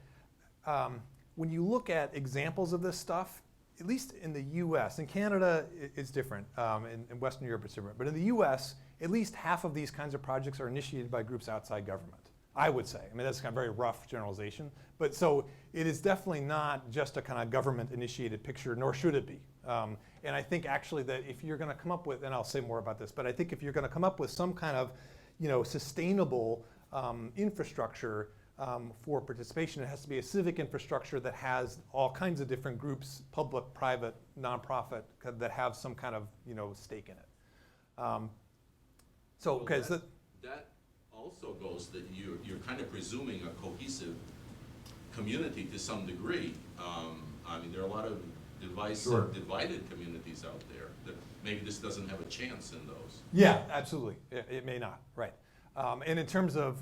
when you look at examples of this stuff, at least in the US, in Canada it's different, in Western Europe it's different, but in the US, at least half of these kinds of projects are initiated by groups outside government, I would say. I mean, that's kind of very rough generalization, but so it is definitely not just a kind of government-initiated picture, nor should it be. And I think actually that if you're gonna come up with, and I'll say more about this, but I think if you're gonna come up with some kind of, sustainable infrastructure for participation, it has to be a civic infrastructure that has all kinds of different groups, public, private, nonprofit, that have some kind of, stake in it. So, okay, so That also goes that you're kind of presuming a cohesive community to some degree. I mean, there are a lot of Sure. divided communities out there that maybe this doesn't have a chance in those. yeah, absolutely, it may not, right. And in terms of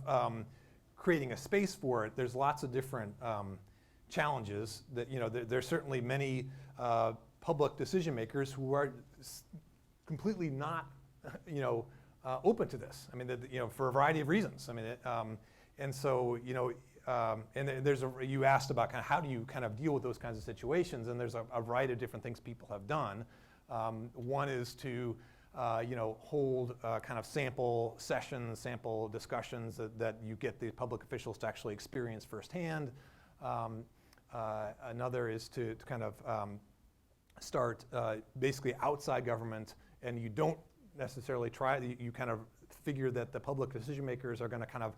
creating a space for it, there's lots of different challenges that, there's certainly many public decision makers who are completely not, open to this. I mean, for a variety of reasons. I mean, and so, and there's you asked about kind of how do you kind of deal with those kinds of situations, and there's a variety of different things people have done. One is to, hold kind of sample sessions, sample discussions that you get the public officials to actually experience firsthand. Another is to kind of start basically outside government, and you don't necessarily try, you kind of figure that the public decision makers are going to kind of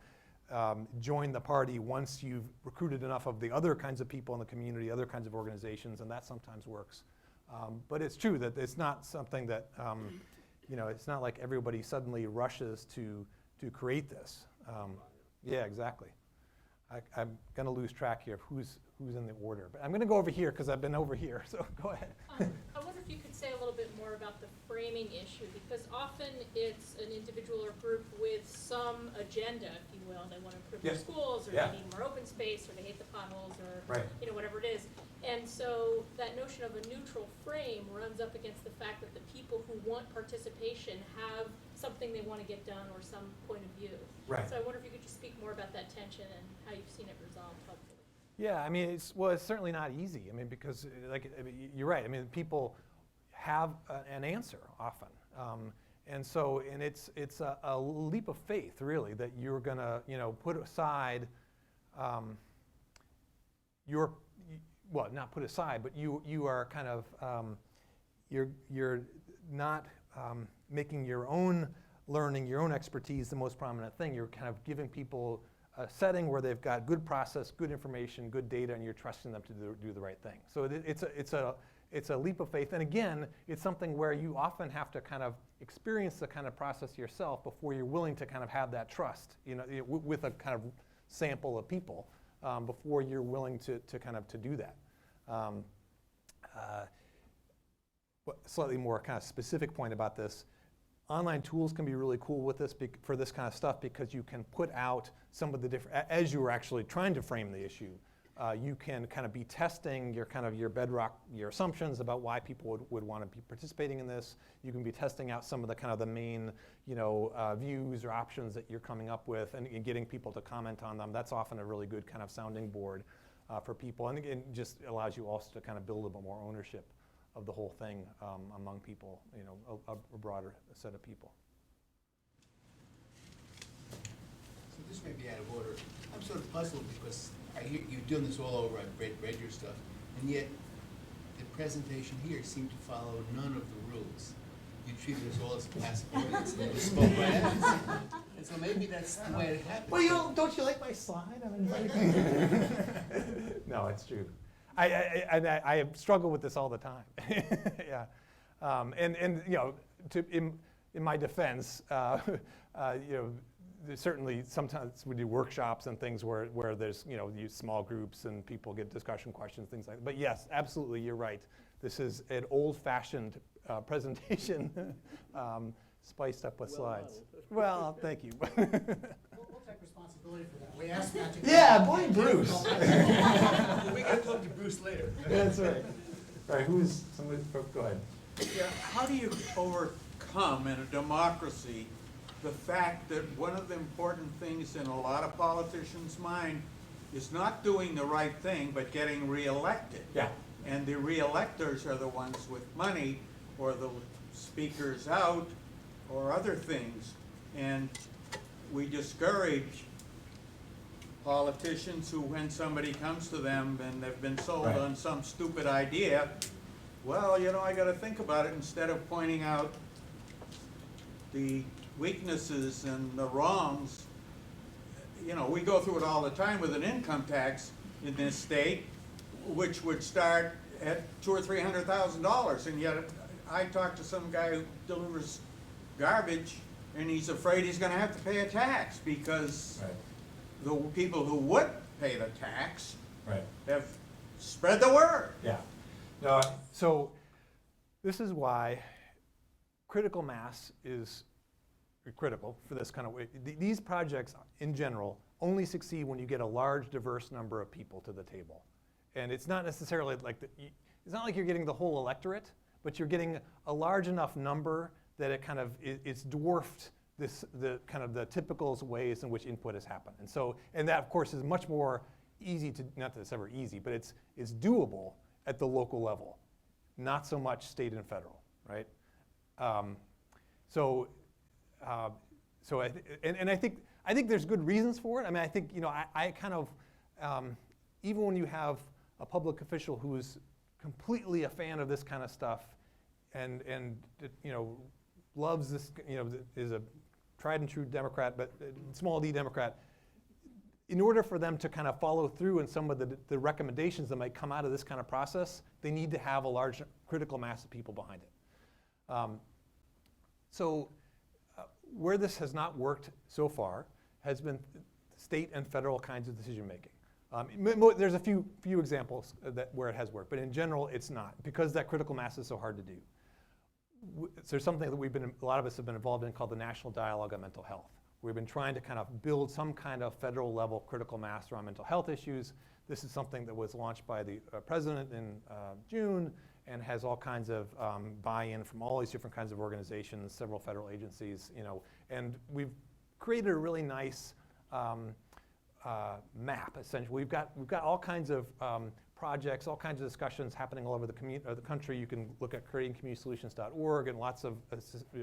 join the party once you've recruited enough of the other kinds of people in the community, other kinds of organizations, and that sometimes works. But it's true that it's not something that, it's not like everybody suddenly rushes to create this. Yeah, exactly. I'm going to lose track here of who's in the order. But I'm going to go over here because I've been over here, so go ahead. I wonder if you could say a little bit more about the framing issue, because often it's an individual or group with some agenda, if you will. They want to improve their schools, or Yeah. they need more open space, or they hate the potholes, or Right. Whatever it is. And so that notion of a neutral frame runs up against the fact that the people who want participation have something they want to get done or some point of view. Right. So I wonder if you could just speak more about that tension and how you've seen it resolved, hopefully. Yeah, I mean, it's certainly not easy. I mean, because you're right. I mean, people have an answer often, and it's a leap of faith, really, that you're gonna put aside not put aside, but you are kind of you're not making your own learning, your own expertise the most prominent thing. You're kind of giving people a setting where they've got good process, good information, good data, and you're trusting them to do the right thing. So it's a leap of faith. And again, it's something where you often have to kind of experience the kind of process yourself before you're willing to kind of have that trust, with a kind of sample of people, before you're willing to do that. Slightly more kind of specific point about this. Online tools can be really cool with this for this kind of stuff, because you can put out some of the different, as you were actually trying to frame the issue, you can kind of be testing your bedrock, your assumptions about why people would want to be participating in this. You can be testing out some of the main views or options that you're coming up with, and getting people to comment on them. That's often a really good kind of sounding board for people, and it just allows you also to kind of build a bit more ownership of the whole thing among people, a broader set of people. So this may be out of order. I'm sort of puzzled because I hear you're doing this all over. I've read your stuff, and yet the presentation here seemed to follow none of the rules. You treated us all as passive audience, and then you spoke right at us. And so maybe that's the way it happened. Well, don't you like my slide? No, it's true. I struggle with this all the time. Yeah, and in my defense, there's certainly sometimes we do workshops and things where there's use small groups and people get discussion questions, things like that. But yes, absolutely, you're right. This is an old-fashioned presentation, spiced up with slides. Well, thank you. We'll take responsibility for that. We asked Matt to. Yeah, blame Bruce. We got to talk to Bruce later. That's right. All right, go ahead. Yeah, how do you overcome become, in a democracy, the fact that one of the important things in a lot of politicians' mind is not doing the right thing, but getting reelected. Yeah. And the reelectors are the ones with money, or the speakers out, or other things. And we discourage politicians who, when somebody comes to them and they've been sold Right. on some stupid idea, well, you know, I gotta think about it, instead of pointing out the weaknesses and the wrongs. You know, we go through it all the time with an income tax in this state, which would start at $200,000 or $300,000, and yet I talked to some guy who delivers garbage, and he's afraid he's gonna have to pay a tax, because Right. the people who would pay the tax Right. have spread the word. Yeah. No, so this is why critical mass is critical for this kind of way. These projects in general only succeed when you get a large, diverse number of people to the table. And it's not necessarily like, it's not like you're getting the whole electorate, but you're getting a large enough number that it kind of, it's dwarfed the kind of the typical ways in which input has happened. And so, and that of course is much more easy to, not that it's ever easy, but it's doable at the local level, not so much state and federal, right? I think there's good reasons for it. I mean, I think, you know, I kind of, even when you have a public official who is completely a fan of this kind of stuff and you know, loves this, you know, is a tried and true Democrat, but small d Democrat, in order for them to kind of follow through in some of the recommendations that might come out of this kind of process, they need to have a large critical mass of people behind it. Where this has not worked so far has been state and federal kinds of decision making. There's a few examples where it has worked, but in general it's not, because that critical mass is so hard to do. There's something that a lot of us have been involved in called the National Dialogue on Mental Health. We've been trying to kind of build some kind of federal level critical mass around mental health issues. This is something that was launched by the president in June, and has all kinds of buy-in from all these different kinds of organizations, several federal agencies, you know, and we've created a really nice map, essentially. We've got all kinds of projects, all kinds of discussions happening all over the country. You can look at creatingcommunitysolutions.org, and lots of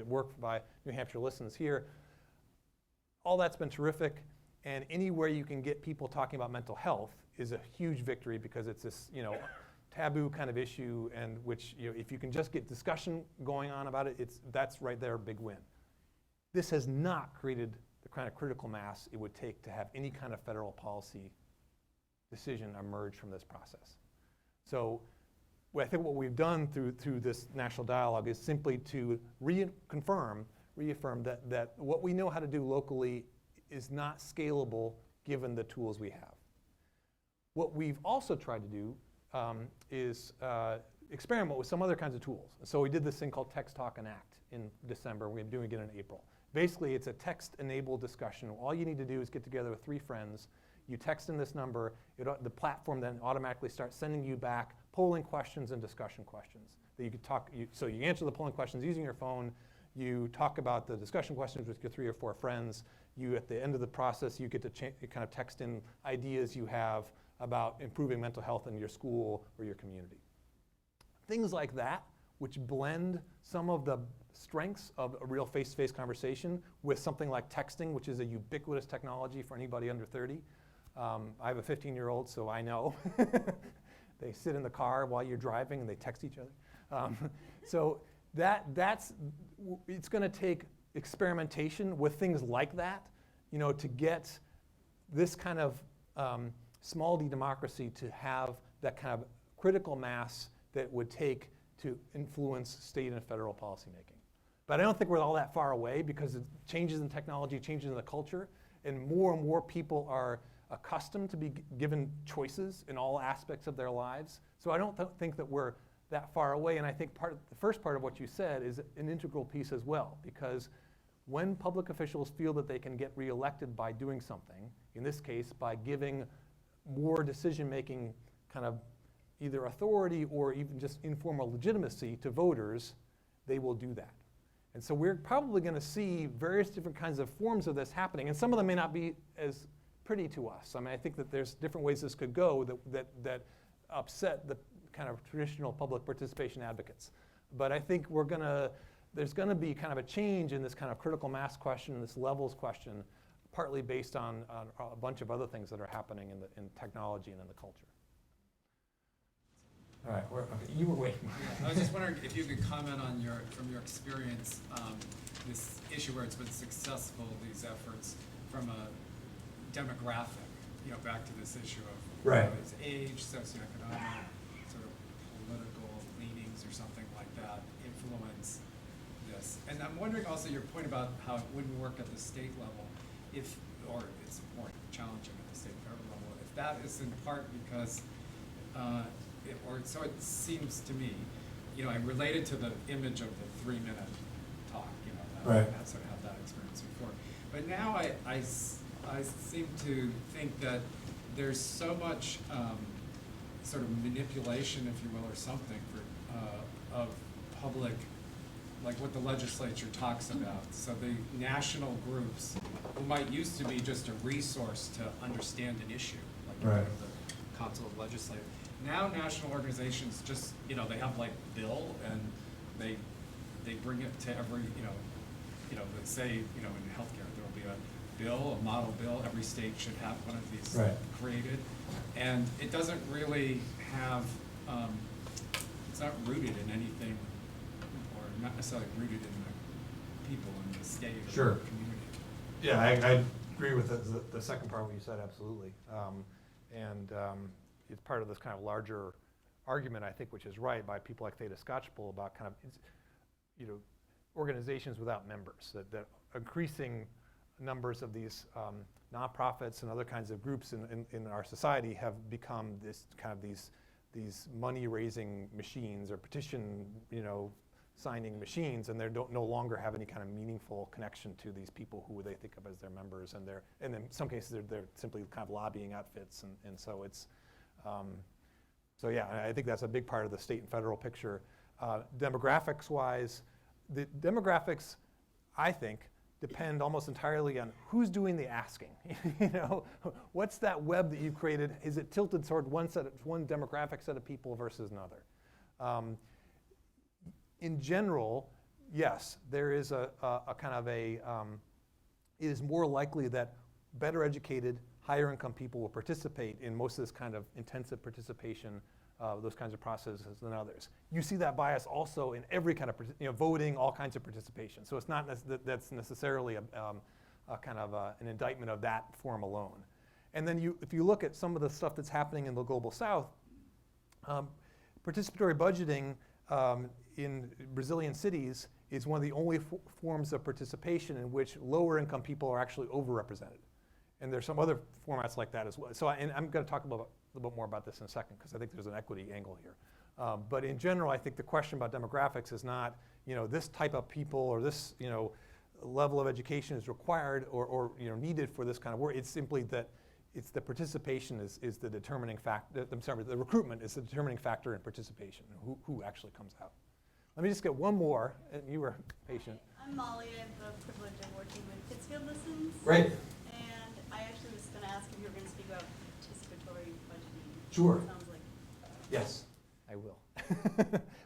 work by New Hampshire Listens here. All that's been terrific, and anywhere you can get people talking about mental health is a huge victory, because it's this, you know, taboo kind of issue, and which, you know, if you can just get discussion going on about it, that's right there a big win. This has not created the kind of critical mass it would take to have any kind of federal policy decision emerge from this process. So I think what we've done through this national dialogue is simply to reaffirm that what we know how to do locally is not scalable given the tools we have. What we've also tried to do is experiment with some other kinds of tools. So we did this thing called Text, Talk, and Act in December. We're doing it again in April. Basically, it's a text-enabled discussion. All you need to do is get together with 3 friends. You text in this number. The platform then automatically starts sending you back polling questions and discussion questions that you could talk. So you answer the polling questions using your phone. You talk about the discussion questions with your 3 or 4 friends. At the end of the process, you get to kind of text in ideas you have about improving mental health in your school or your community. Things like that, which blend some of the strengths of a real face-to-face conversation with something like texting, which is a ubiquitous technology for anybody under 30. I have a 15-year-old, so I know. They sit in the car while you're driving and they text each other. So it's going to take experimentation with things like that, you know, to get this kind of small d democracy to have that kind of critical mass that would take to influence state and federal policymaking. But I don't think we're all that far away, because of changes in technology, changes in the culture, and more people are accustomed to be given choices in all aspects of their lives. So I don't think that we're that far away, and I think the first part of what you said is an integral piece as well, because when public officials feel that they can get reelected by doing something, in this case by giving more decision-making kind of either authority or even just informal legitimacy to voters, they will do that. And so we're probably going to see various different kinds of forms of this happening, and some of them may not be as pretty to us. I mean, I think that there's different ways this could go that upset the kind of traditional public participation advocates. But I think there's going to be kind of a change in this kind of critical mass question, this levels question, partly based on a bunch of other things that are happening in technology and in the culture. All right, okay, you were waiting. I was just wondering if you could comment on from your experience, this issue where it's been successful, these efforts from a demographic, back to this issue of right. It's age, socioeconomic, sort of political leanings or something like that influence this. And I'm wondering also your point about how it wouldn't work at the state level, or it's more challenging at the state and federal level, if that is in part because so it seems to me, I'm related to the image of the 3-minute talk, right. I sort of had that experience before. But now I seem to think that there's so much sort of manipulation, if you will, or something of public, like what the legislature talks about. So the national groups, who might used to be just a resource to understand an issue, like right. the Council of Legislative. Now national organizations just, they have like bill, and they bring it to every, let's say, in healthcare there will be a bill, a model bill. Every state should have one of these right. created, and it doesn't really have, it's not rooted in anything, or not necessarily rooted in the people in the state or sure. the community. Yeah, I agree with the second part of what you said, absolutely. It's part of this kind of larger argument, I think, which is right, by people like Theda Skocpol about kind of, organizations without members, that increasing numbers of these nonprofits and other kinds of groups in our society have become this kind of these money-raising machines or petition, signing machines, and they no longer have any kind of meaningful connection to these people who they think of as their members, and in some cases they're simply kind of lobbying outfits, and so it's. So yeah, I think that's a big part of the state and federal picture. Demographics-wise, the demographics, I think, depend almost entirely on who's doing the asking. What's that web that you created? Is it tilted toward one demographic set of people versus another? In general, yes, there is a kind of it is more likely that better educated, higher income people will participate in most of this kind of intensive participation, those kinds of processes than others. You see that bias also in every kind of, voting, all kinds of participation. So it's not that's necessarily a kind of an indictment of that form alone. And then if you look at some of the stuff that's happening in the Global South, participatory budgeting in Brazilian cities is one of the only forms of participation in which lower income people are actually overrepresented. And there's some other formats like that as well. So and I'm going to talk a little bit more about this in a second, because I think there's an equity angle here. But in general, I think the question about demographics is not, this type of people or this, level of education is required or needed for this kind of work. It's simply that it's the participation is the determining factor. I'm sorry, the recruitment is the determining factor in participation, who actually comes out. Let me just get one more, and you were patient. Hi, I'm Molly. I have the privilege of working with Pittsfield Listens. Great. And I actually was going to ask if you were going to speak about participatory budgeting. Sure. Sounds like. Yes, I will.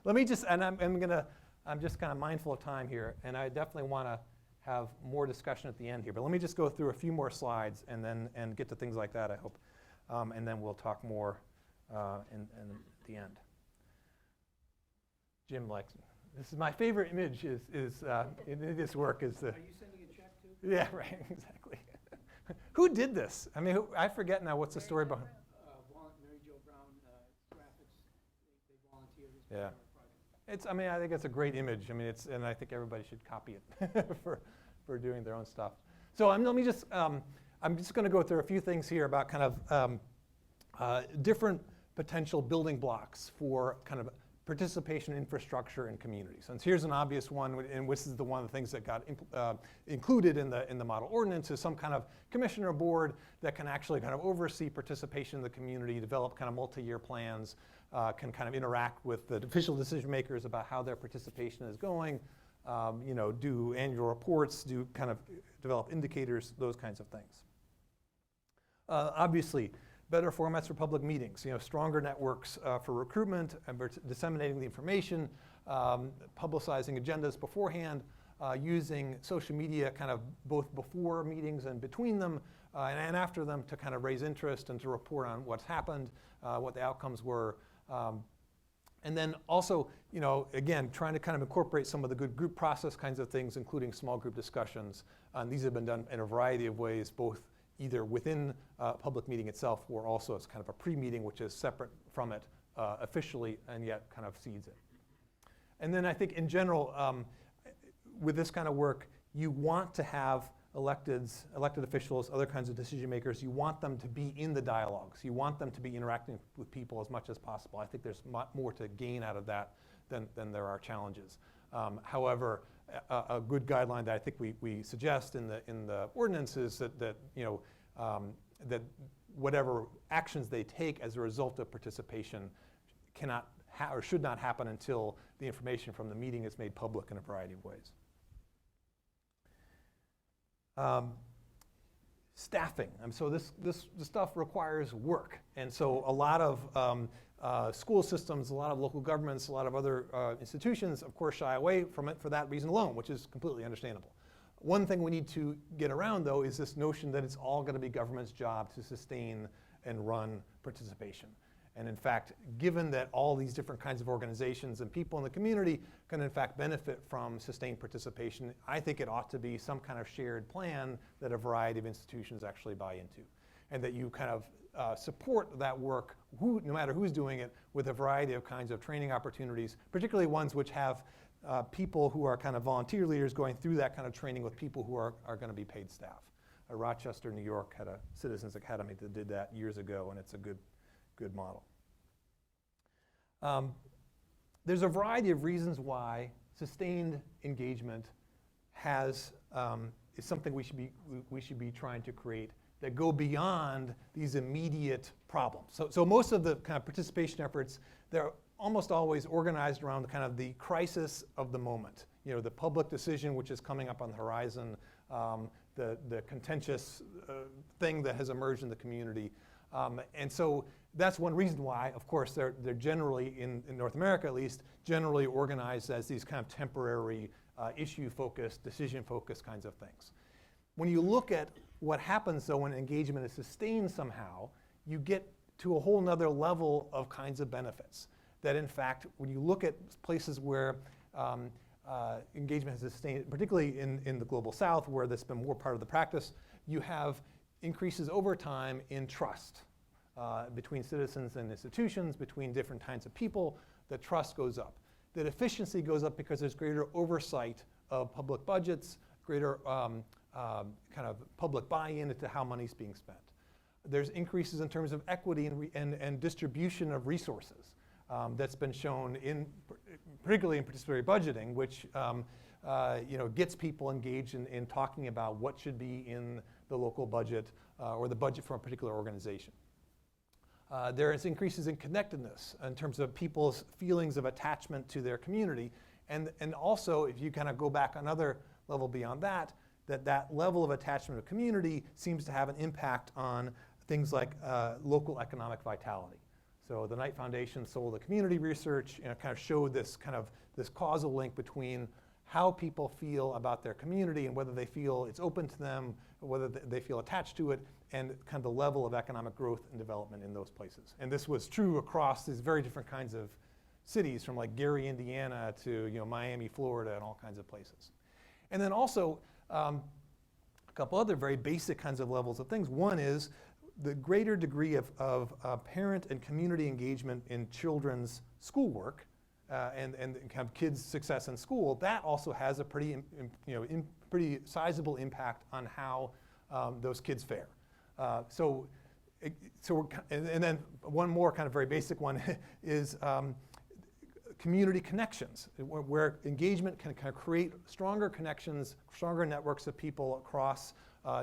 Let me just, and I'm just kind of mindful of time here, and I definitely want to have more discussion at the end here. But let me just go through a few more slides and get to things like that, I hope. And then we'll talk more in the end. Jim likes, this is my favorite image is in this work is the. Are you sending a check too? Yeah, right, exactly. Who did this? I mean, I forget now what's the story behind. Mary Jo Brown, graphics, they volunteered as Yeah. part of our project. I mean, I think it's a great image. I mean, and I think everybody should copy it for doing their own stuff. So I'm just going to go through a few things here about kind of different potential building blocks for kind of participation infrastructure in communities. And here's an obvious one, and this is the one of the things that got included in the model ordinance, is some kind of commissioner board that can actually kind of oversee participation in the community, develop kind of multi-year plans, can kind of interact with the official decision makers about how their participation is going, do annual reports, do kind of develop indicators, those kinds of things. Obviously, better formats for public meetings, stronger networks for recruitment and disseminating the information, publicizing agendas beforehand, using social media kind of both before meetings and between them and after them to kind of raise interest and to report on what's happened, what the outcomes were. And then also, again, trying to kind of incorporate some of the good group process kinds of things, including small group discussions. And these have been done in a variety of ways, both either within a public meeting itself or also as kind of a pre-meeting, which is separate from it officially and yet kind of seeds it. And then I think in general, with this kind of work, you want to have elected officials, other kinds of decision makers, you want them to be in the dialogues. You want them to be interacting with people as much as possible. I think there's more to gain out of that than there are challenges. However, a good guideline that I think we suggest in the ordinance is that that whatever actions they take as a result of participation cannot or should not happen until the information from the meeting is made public in a variety of ways. Staffing. So this stuff requires work. And so a lot of school systems, a lot of local governments, a lot of other institutions, of course, shy away from it for that reason alone, which is completely understandable. One thing we need to get around, though, is this notion that it's all going to be government's job to sustain and run participation. And in fact, given that all these different kinds of organizations and people in the community can in fact benefit from sustained participation, I think it ought to be some kind of shared plan that a variety of institutions actually buy into. And that you kind of support that work, no matter who's doing it, with a variety of kinds of training opportunities, particularly ones which have people who are kind of volunteer leaders going through that kind of training with people who are going to be paid staff. Rochester, New York had a Citizens Academy that did that years ago, and it's a good model. There's a variety of reasons why sustained engagement is something we should be trying to create that go beyond these immediate problems. So most of the kind of participation efforts, they're almost always organized around kind of the crisis of the moment. The public decision which is coming up on the horizon, the contentious thing that has emerged in the community. And so that's one reason why, of course, they're generally, in North America at least, generally organized as these kind of temporary issue-focused, decision-focused kinds of things. When you look at what happens, though, when engagement is sustained somehow, you get to a whole nother level of kinds of benefits. That, in fact, when you look at places where engagement has sustained, particularly in the Global South, where that's been more part of the practice, you have increases over time in trust between citizens and institutions, between different kinds of people. The trust goes up. That efficiency goes up because there's greater oversight of public budgets, greater kind of public buy-in into how money's being spent. There's increases in terms of equity and distribution of resources. That's been shown particularly in participatory budgeting, which gets people engaged in talking about what should be in the local budget or the budget for a particular organization. There is increases in connectedness in terms of people's feelings of attachment to their community. And also, if you kind of go back another level beyond that, that level of attachment to community seems to have an impact on things like local economic vitality. So the Knight Foundation sold the community research, kind of showed this causal link between how people feel about their community and whether they feel it's open to them, or whether they feel attached to it, and kind of the level of economic growth and development in those places. And this was true across these very different kinds of cities, from like Gary, Indiana, to Miami, Florida, and all kinds of places. And then also a couple other very basic kinds of levels of things. One is the greater degree of parent and community engagement in children's schoolwork and kind of kids' success in school. That also has a pretty sizable impact on how those kids fare. And then one more kind of very basic one is community connections, where engagement can kind of create stronger connections, stronger networks of people across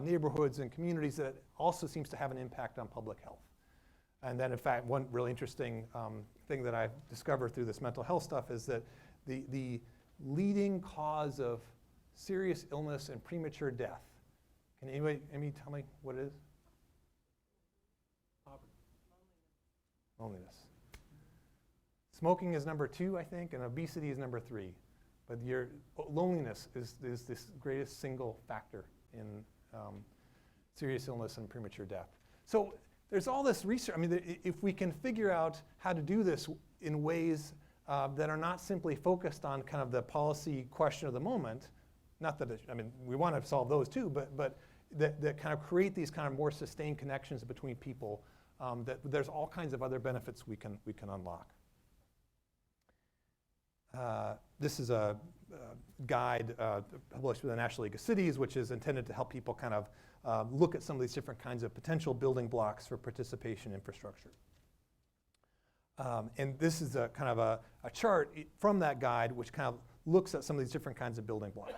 neighborhoods and communities that also seems to have an impact on public health. And then, in fact, one really interesting thing that I've discovered through this mental health stuff is that the leading cause of serious illness and premature death. Can anybody tell me what it is? Loneliness. Smoking is number 2, I think, and obesity is number 3. But your loneliness is this greatest single factor in serious illness and premature death. So there's all this research. I mean, if we can figure out how to do this in ways that are not simply focused on kind of the policy question of the moment, not that we want to solve those too, but that kind of create these kind of more sustained connections between people, that there's all kinds of other benefits we can unlock. This is a guide published with the National League of Cities, which is intended to help people kind of look at some of these different kinds of potential building blocks for participation infrastructure. And this is a kind of a chart from that guide which kind of looks at some of these different kinds of building blocks.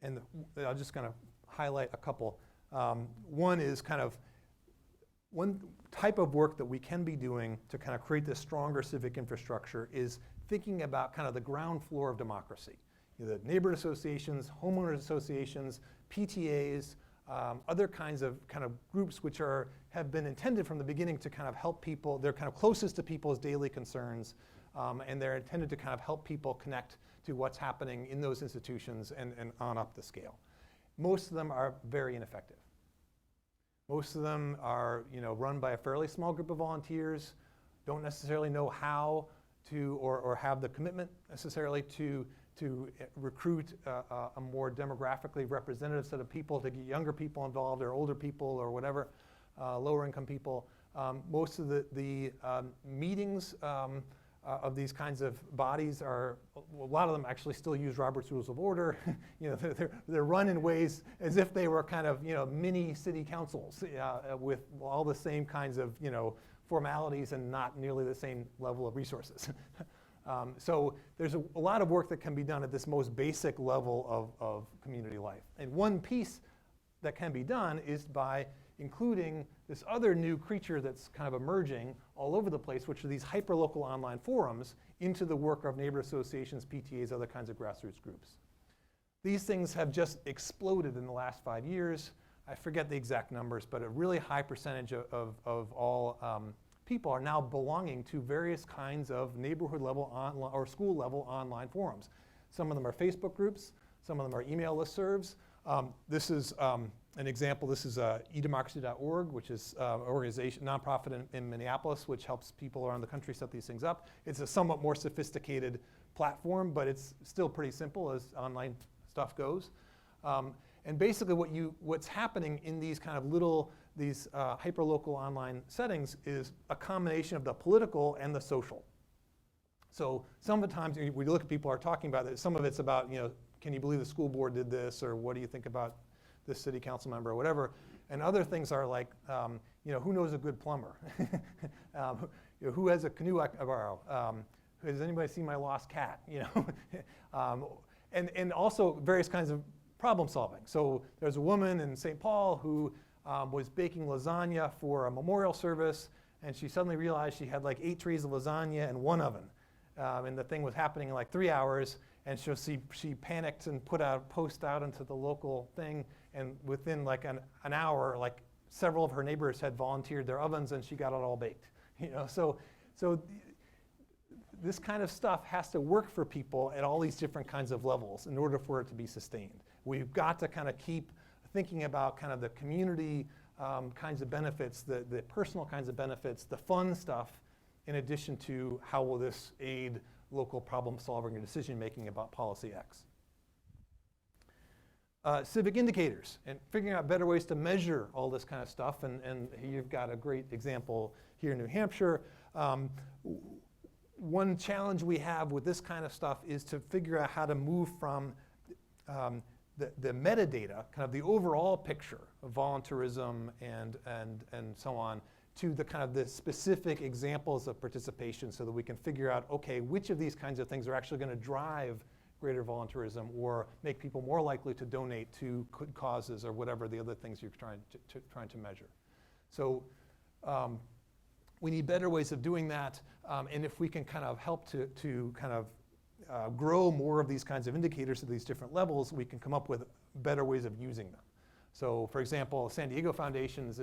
And I'm just going to highlight a couple. One is kind of one type of work that we can be doing to kind of create this stronger civic infrastructure is thinking about kind of the ground floor of democracy. The neighborhood associations, homeowners associations, PTAs, other kinds of groups which have been intended from the beginning to kind of help people. They're kind of closest to people's daily concerns, and they're intended to kind of help people connect to what's happening in those institutions and on up the scale. Most of them are very ineffective. Most of them are run by a fairly small group of volunteers, don't necessarily know how to or have the commitment necessarily to recruit a more demographically representative set of people, to get younger people involved or older people or whatever, lower income people. Most of the meetings of these kinds of bodies a lot of them actually still use Robert's Rules of Order. They're run in ways as if they were kind of mini city councils with all the same kinds of formalities and not nearly the same level of resources. So there's a lot of work that can be done at this most basic level of community life. And one piece that can be done is by including this other new creature that's kind of emerging all over the place, which are these hyperlocal online forums, into the work of neighborhood associations, PTAs, other kinds of grassroots groups. These things have just exploded in the last 5 years. I forget the exact numbers, but a really high percentage of all people are now belonging to various kinds of neighborhood level or school level online forums. Some of them are Facebook groups, some of them are email listservs. This is an example. This is edemocracy.org, which is an organization, nonprofit in Minneapolis, which helps people around the country set these things up. It's a somewhat more sophisticated platform, but it's still pretty simple as online stuff goes. And basically what's happening in these kind of these hyperlocal online settings is a combination of the political and the social. So some of the times we look at people are talking about it, some of it's about, can you believe the school board did this, or what do you think about this city council member, or whatever. And other things are like, who knows a good plumber? Who has a canoe I can borrow? Has anybody seen my lost cat? And also various kinds of problem solving. So there's a woman in St. Paul who was baking lasagna for a memorial service, and she suddenly realized she had like 8 trays of lasagna and 1 oven. And the thing was happening in like 3 hours, and so she panicked and put a post out into the local thing, and within like an hour, like several of her neighbors had volunteered their ovens, and she got it all baked. So this kind of stuff has to work for people at all these different kinds of levels in order for it to be sustained. We've got to kind of keep thinking about kind of the community kinds of benefits, the personal kinds of benefits, the fun stuff, in addition to how will this aid local problem solving or decision making about policy X. Civic indicators and figuring out better ways to measure all this kind of stuff. And you've got a great example here in New Hampshire. One challenge we have with this kind of stuff is to figure out how to move from the metadata, kind of the overall picture of volunteerism and so on, to the kind of the specific examples of participation, so that we can figure out, okay, which of these kinds of things are actually going to drive greater volunteerism or make people more likely to donate to good causes or whatever the other things you're trying to measure. So we need better ways of doing that, and if we can kind of help to kind of grow more of these kinds of indicators at these different levels, we can come up with better ways of using them. So for example, San Diego Foundation is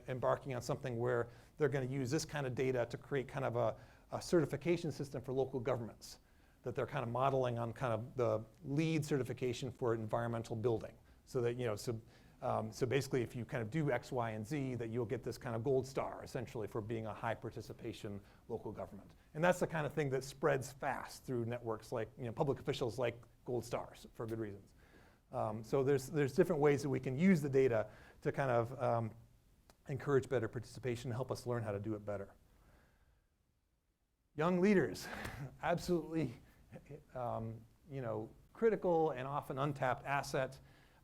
embarking on something where they're going to use this kind of data to create kind of a certification system for local governments that they're kind of modeling on kind of the LEED certification for environmental building. So that, so basically if you kind of do X, Y, and Z, that you'll get this kind of gold star essentially for being a high participation local government. And that's the kind of thing that spreads fast through networks like, public officials like gold stars for good reasons. So there's different ways that we can use the data to kind of encourage better participation and help us learn how to do it better. Young leaders, absolutely, critical and often untapped asset.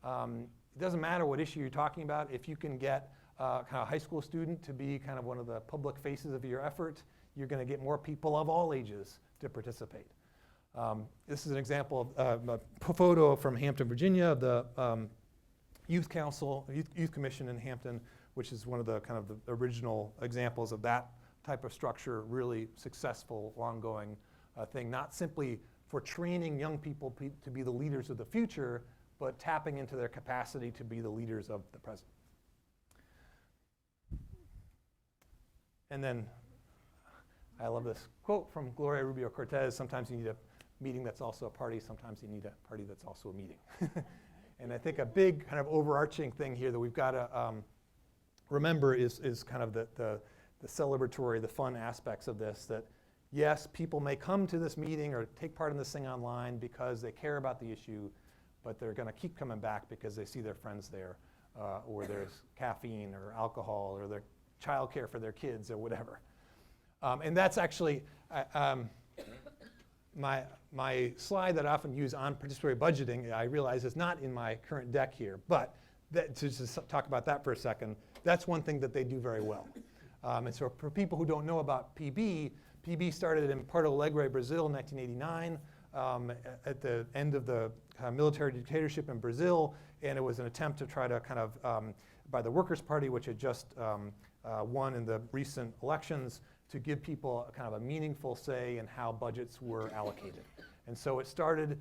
It doesn't matter what issue you're talking about. If you can get kind of a high school student to be kind of one of the public faces of your effort, you're going to get more people of all ages to participate. This is an example of a photo from Hampton, Virginia, of the Youth Council, Youth Commission in Hampton, which is one of the kind of the original examples of that type of structure, really successful, ongoing thing, not simply for training young people to be the leaders of the future, but tapping into their capacity to be the leaders of the present. And then I love this quote from Gloria Rubio Cortez: sometimes you need a meeting that's also a party, sometimes you need a party that's also a meeting. And I think a big kind of overarching thing here that we've got to remember is kind of the celebratory, the fun aspects of this, that yes, people may come to this meeting or take part in this thing online because they care about the issue, but they're going to keep coming back because they see their friends there, or there's caffeine or alcohol or their childcare for their kids or whatever. And that's actually my slide that I often use on participatory budgeting. I realize is not in my current deck here, but to just talk about that for a second, that's one thing that they do very well. And so for people who don't know about PB started in Porto Alegre, Brazil in 1989. At the end of the military dictatorship in Brazil, and it was an attempt to try to kind of, by the Workers' Party, which had just won in the recent elections, to give people a kind of a meaningful say in how budgets were allocated. And so it started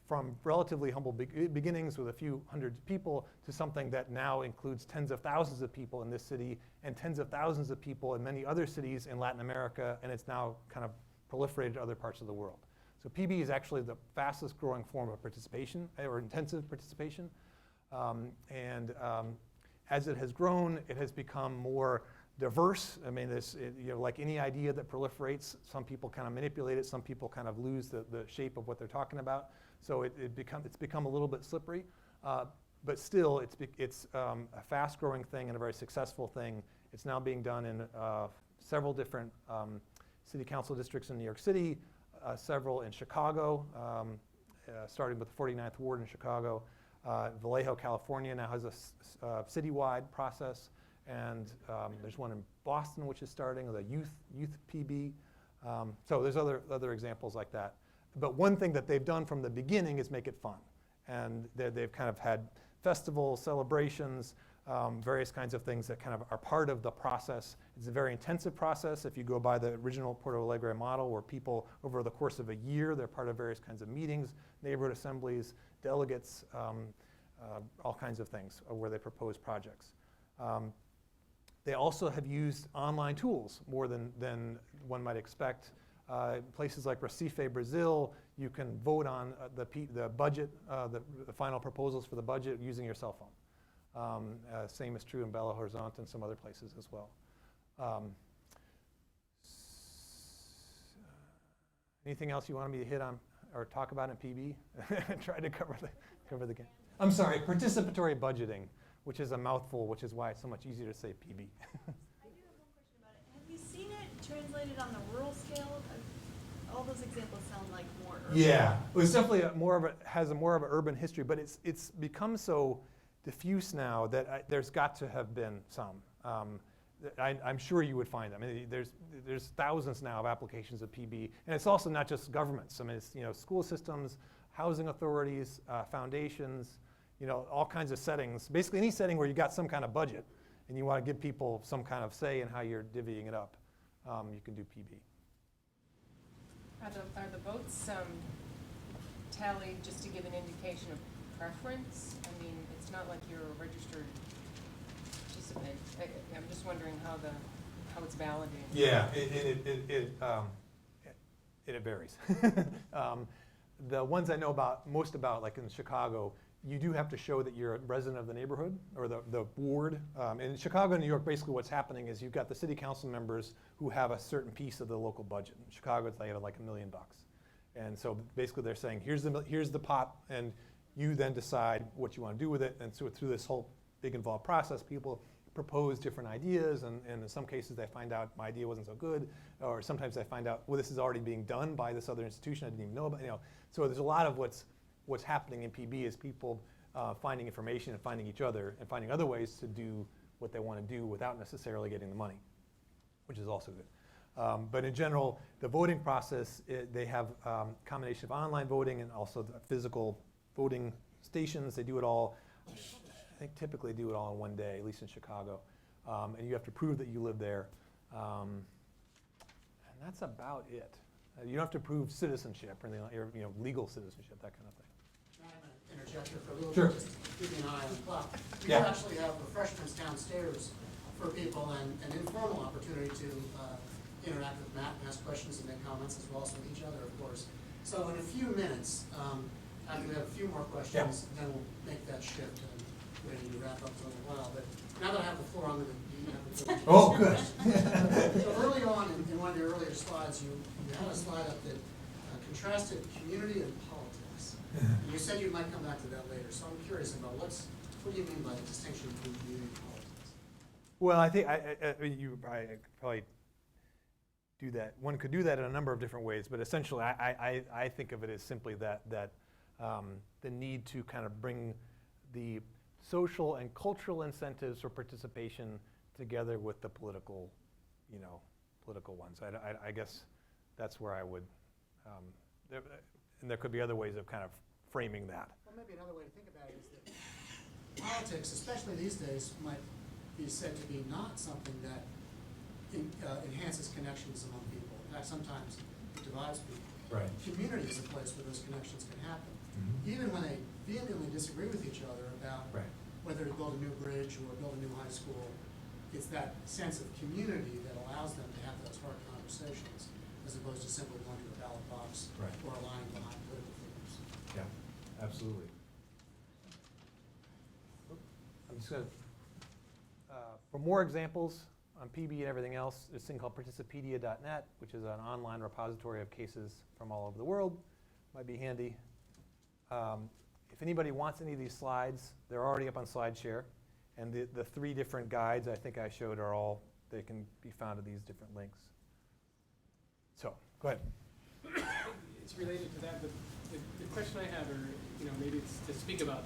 from relatively humble beginnings with a few hundred people to something that now includes tens of thousands of people in this city and tens of thousands of people in many other cities in Latin America, and it's now kind of proliferated to other parts of the world. So PB is actually the fastest growing form of participation, or intensive participation. As it has grown, it has become more diverse. I mean, like any idea that proliferates, some people kind of manipulate it, some people kind of lose the shape of what they're talking about. So it's become a little bit slippery, but still it's a fast growing thing and a very successful thing. It's now being done in several different city council districts in New York City, several in Chicago, starting with the 49th Ward in Chicago. Vallejo, California now has a citywide process, and there's one in Boston which is starting, the youth PB. So there's other examples like that. But one thing that they've done from the beginning is make it fun. And they've kind of had festivals, celebrations, various kinds of things that kind of are part of the process. It's a very intensive process. If you go by the original Porto Alegre model, where people, over the course of a year, they're part of various kinds of meetings, neighborhood assemblies, delegates, all kinds of things where they propose projects. They also have used online tools more than one might expect. Places like Recife, Brazil, you can vote on the budget, the final proposals for the budget using your cell phone. Same is true in Belo Horizonte and some other places as well. Anything else you wanted me to hit on or talk about in PB? Try to cover the game. I'm sorry, participatory budgeting, which is a mouthful, which is why it's so much easier to say PB. I do have one question about it. Have you seen it translated on the rural scale? All those examples sound like more urban. Yeah, it was definitely has a more of an urban history, but it's become so diffuse now that there's got to have been some. I'm sure you would find them. I mean, there's thousands now of applications of PB, and it's also not just governments. I mean, it's school systems, housing authorities, foundations, all kinds of settings. Basically, any setting where you got some kind of budget, and you want to give people some kind of say in how you're divvying it up, you can do PB. Are the votes tallied just to give an indication of preference? I mean, it's not like you're a registered participant. I'm just wondering how it's validated. Yeah, it varies. The ones I know most about, like in Chicago, you do have to show that you're a resident of the neighborhood or the ward. In Chicago and New York, basically what's happening is you've got the city council members who have a certain piece of the local budget. In Chicago, it's like $1 million. And so basically they're saying, here's the pot, and you then decide what you want to do with it. And so through this whole big involved process, people propose different ideas, and in some cases they find out my idea wasn't so good, or sometimes they find out, well, this is already being done by this other institution I didn't even know about. So there's a lot of what's happening in PB is people finding information and finding each other and finding other ways to do what they want to do without necessarily getting the money, which is also good. But in general, the voting process, they have a combination of online voting and also the physical voting stations. They do it all, I think typically do it all in one day, at least in Chicago. And you have to prove that you live there. And that's about it. You don't have to prove citizenship or anything, or legal citizenship, that kind of thing. I'm going to interject here for a little Sure. bit, just keeping an eye on the clock. We do Yeah. actually have refreshments downstairs for people and an informal opportunity to interact with Matt and ask questions and make comments, as well as with each other, of course. So in a few minutes, after we have a few more questions, then we'll make that shift and ready to wrap up in a little while. But now that I have the floor, I'm going to have the floor. Oh, good. So early on in one of your earlier slides, you had a slide up that contrasted community and politics. And you said you might come back to that later. So I'm curious about what do you mean by the distinction between community and politics? Well, I think I probably do that. One could do that in a number of different ways, but essentially I think of it as simply that the need to kind of bring the social and cultural incentives for participation together with the political ones. I guess that's where I would, and there could be other ways of kind of framing that. Well, maybe another way to think about it is that politics, especially these days, might be said to be not something that enhances connections among people. In fact, sometimes it divides people. Right. Community is a place where those connections can happen. Even when they vehemently disagree with each other about whether to build a new bridge or build a new high school, it's that sense of community that allows them to have those hard conversations, as opposed to simply going to a ballot box or aligning behind political figures. Yeah, absolutely. I'm just going to, for more examples on PB and everything else, there's a thing called participedia.net, which is an online repository of cases from all over the world. Might be handy. If anybody wants any of these slides, they're already up on SlideShare. And the 3 different guides I think I showed are all, they can be found at these different links. So, go ahead. It's related to that, but the question I have, or maybe it's to speak about,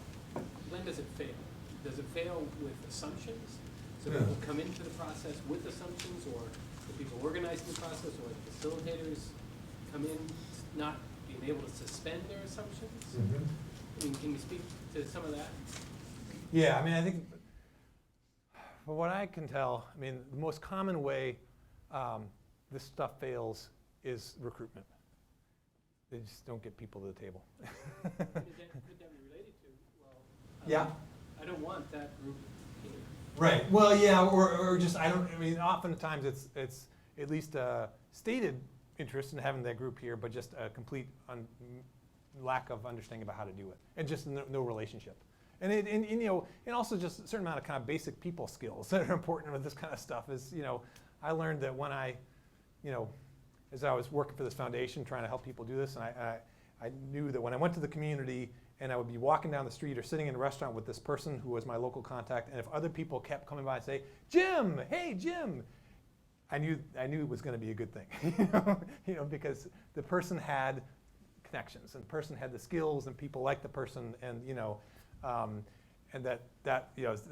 when does it fail? Does it fail with assumptions? So people come into the process with assumptions, or the people organizing the process, or the facilitators come in not being able to suspend their assumptions? I mean, can you speak to some of that? Yeah, I mean, I think, from what I can tell, I mean, the most common way this stuff fails is recruitment. They just don't get people to the table. Could that be related to, well, Yeah. I don't want that group here. Right. Well, yeah, or just I mean, oftentimes it's at least a stated interest in having that group here, but just a complete lack of understanding about how to do it, and just no relationship. And also just a certain amount of kind of basic people skills that are important with this kind of stuff. Is I learned that when as I was working for this foundation trying to help people do this, and I knew that when I went to the community and I would be walking down the street or sitting in a restaurant with this person who was my local contact, and if other people kept coming by and say, "Jim, hey Jim," I knew it was going to be a good thing, because the person had connections and the person had the skills and people liked the person, and and that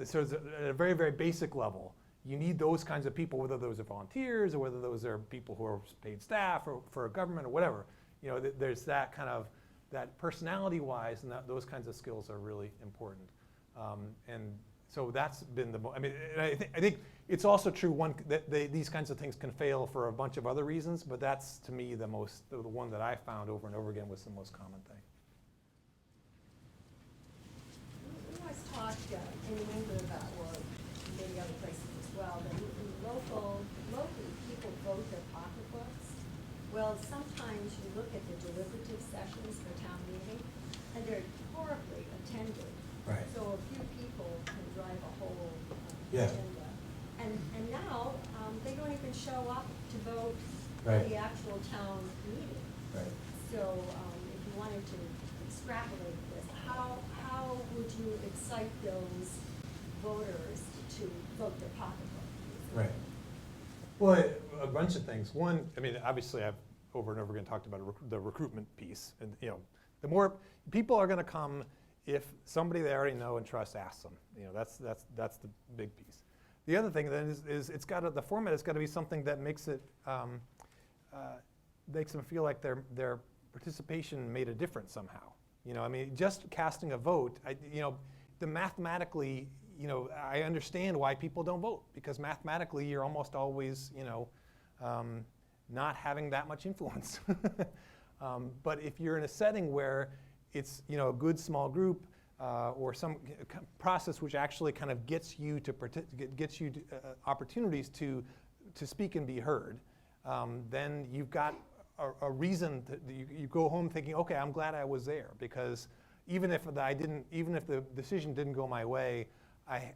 so at a very, very basic level, you need those kinds of people, whether those are volunteers or whether those are people who are paid staff or for a government or whatever. There's that kind of, that personality-wise, and those kinds of skills are really important. And So that's been I mean, and I think it's also true that these kinds of things can fail for a bunch of other reasons, but that's, to me, the one that I found over and over again was the most common thing. We always talk in New England about, or maybe other places as well, that locally people vote their pocketbooks. Well, sometimes you look at the deliberative sessions for town meeting, and they're horribly attended. Right. So a few people can drive a whole Yeah. agenda. And now, they don't even show up to vote Right. at the actual town meeting. Right. So, if you wanted to extrapolate this, how would you excite those voters to vote their pocketbook? Right. Well, a bunch of things. One, I mean, obviously, I've over and over again talked about the recruitment piece, and the more people are going to come if somebody they already know and trust asks them. That's the big piece. The other thing then is the format has got to be something that makes it makes them feel like their participation made a difference somehow. I mean, just casting a vote, the mathematically, I understand why people don't vote, because mathematically you're almost always, not having that much influence. But if you're in a setting where it's, a good small group or some process which actually kind of gets you opportunities to speak and be heard, then you've got a reason that you go home thinking, okay, I'm glad I was there, because even if the decision didn't go my way, I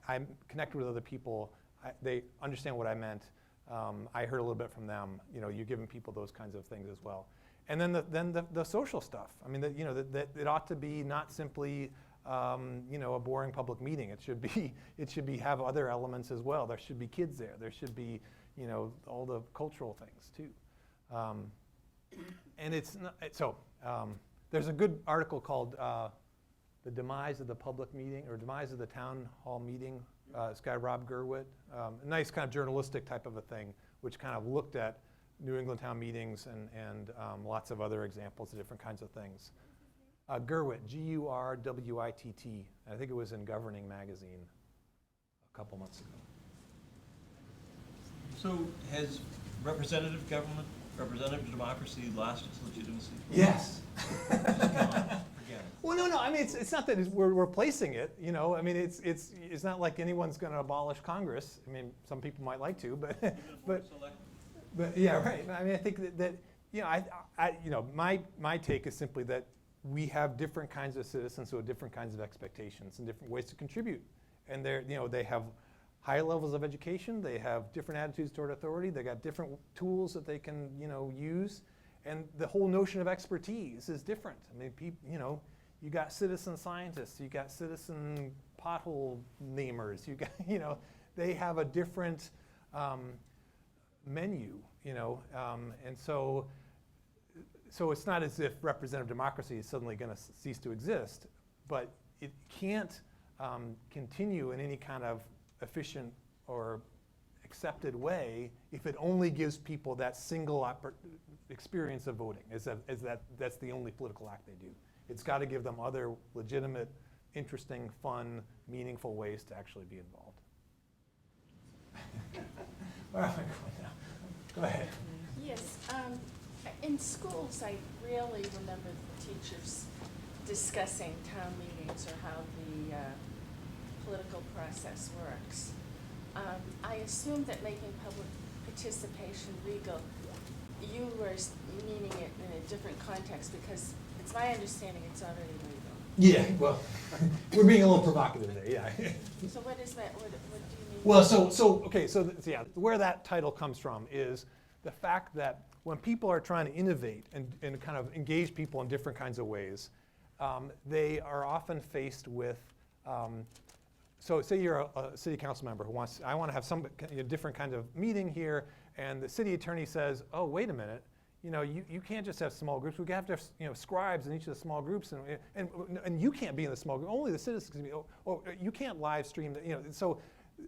connected with other people. They understand what I meant. I heard a little bit from them. You're giving people those kinds of things as well. And then the social stuff. I mean, that it ought to be not simply a boring public meeting. It should be have other elements as well. There should be kids there. There should be all the cultural things too. And it's not, there's a good article called "The Demise of the Public Meeting" or "Demise of the Town Hall Meeting." This guy Rob Gerwit, a nice kind of journalistic type of a thing, which kind of looked at New England town meetings and lots of other examples of different kinds of things. Gerwit, G-U-R-W-I-T-T. I think it was in Governing Magazine a couple months ago. So has representative government, representative democracy lost its legitimacy? Yes. Forget it. Well, no. I mean, it's not that we're replacing it. I mean, it's not like anyone's going to abolish Congress. I mean, some people might like to, but yeah, right. I mean, I think that my take is simply that we have different kinds of citizens who have different kinds of expectations and different ways to contribute, and they have high levels of education. They have different attitudes toward authority. They got different tools that they can use, and the whole notion of expertise is different. I mean, you got citizen scientists, you got citizen pothole namers, you got they have a different menu, and so it's not as if representative democracy is suddenly going to cease to exist, but it can't continue in any kind of efficient or accepted way if it only gives people that single experience of voting. That's the only political act they do. It's got to give them other legitimate, interesting, fun, meaningful ways to actually be involved. Where am I going now? Go ahead. Yes. In schools, I rarely remember the teachers discussing town meetings or how the political process works. I assume that making public participation legal, you were meaning it in a different context, because it's my understanding it's already legal. Yeah, well, we're being a little provocative there, yeah. So what is that? What do you mean? Well, so where that title comes from is the fact that when people are trying to innovate and kind of engage people in different kinds of ways, they are often faced with, so say you're a city council member who I want to have some different kind of meeting here, and the city attorney says, oh, wait a minute, you can't just have small groups. We have to have scribes in each of the small groups, and you can't be in the small group. Only the citizens can be. Or you can't live stream.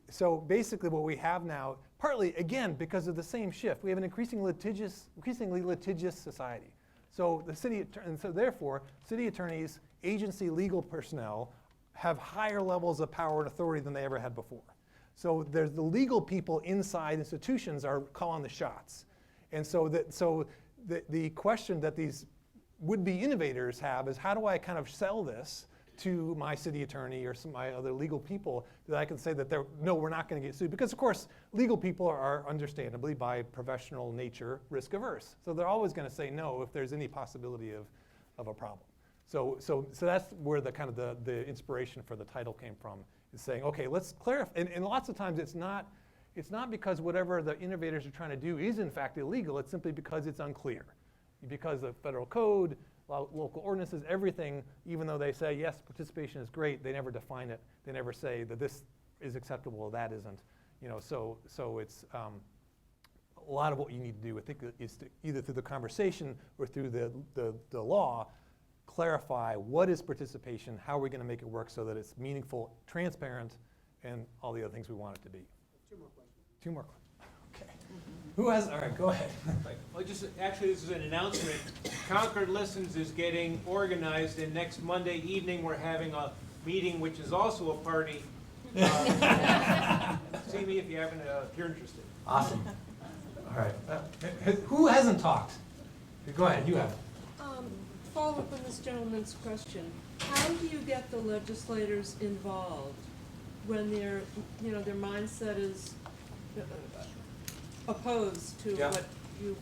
So basically, what we have now, partly again because of the same shift, we have an increasingly litigious society. So therefore, city attorneys, agency legal personnel, have higher levels of power and authority than they ever had before. So there's the legal people inside institutions are calling the shots. And so the question that these would-be innovators have is, how do I kind of sell this to my city attorney or some my other legal people that I can say that no, we're not going to get sued? Because of course, legal people are understandably by professional nature risk averse. So they're always going to say no if there's any possibility of a problem. So that's where the kind of the inspiration for the title came from, is saying, okay, let's clarify. And lots of times it's not because whatever the innovators are trying to do is in fact illegal. It's simply because it's unclear. Because of federal code, local ordinances, everything, even though they say, yes, participation is great, they never define it. They never say that this is acceptable or that isn't. So it's a lot of what you need to do, I think, is to, either through the conversation or through the law, clarify what is participation, how are we going to make it work so that it's meaningful, transparent, and all the other things we want it to be. Two more questions. Two more questions. Okay. Who has, all right, go ahead. Well, actually, this is an announcement. Concord Listens is getting organized, and next Monday evening, we're having a meeting, which is also a party. See me if you happen to, if you're interested. Awesome. All right. Who hasn't talked? Go ahead, you have. Follow up on this gentleman's question. How do you get the legislators involved when their mindset is opposed to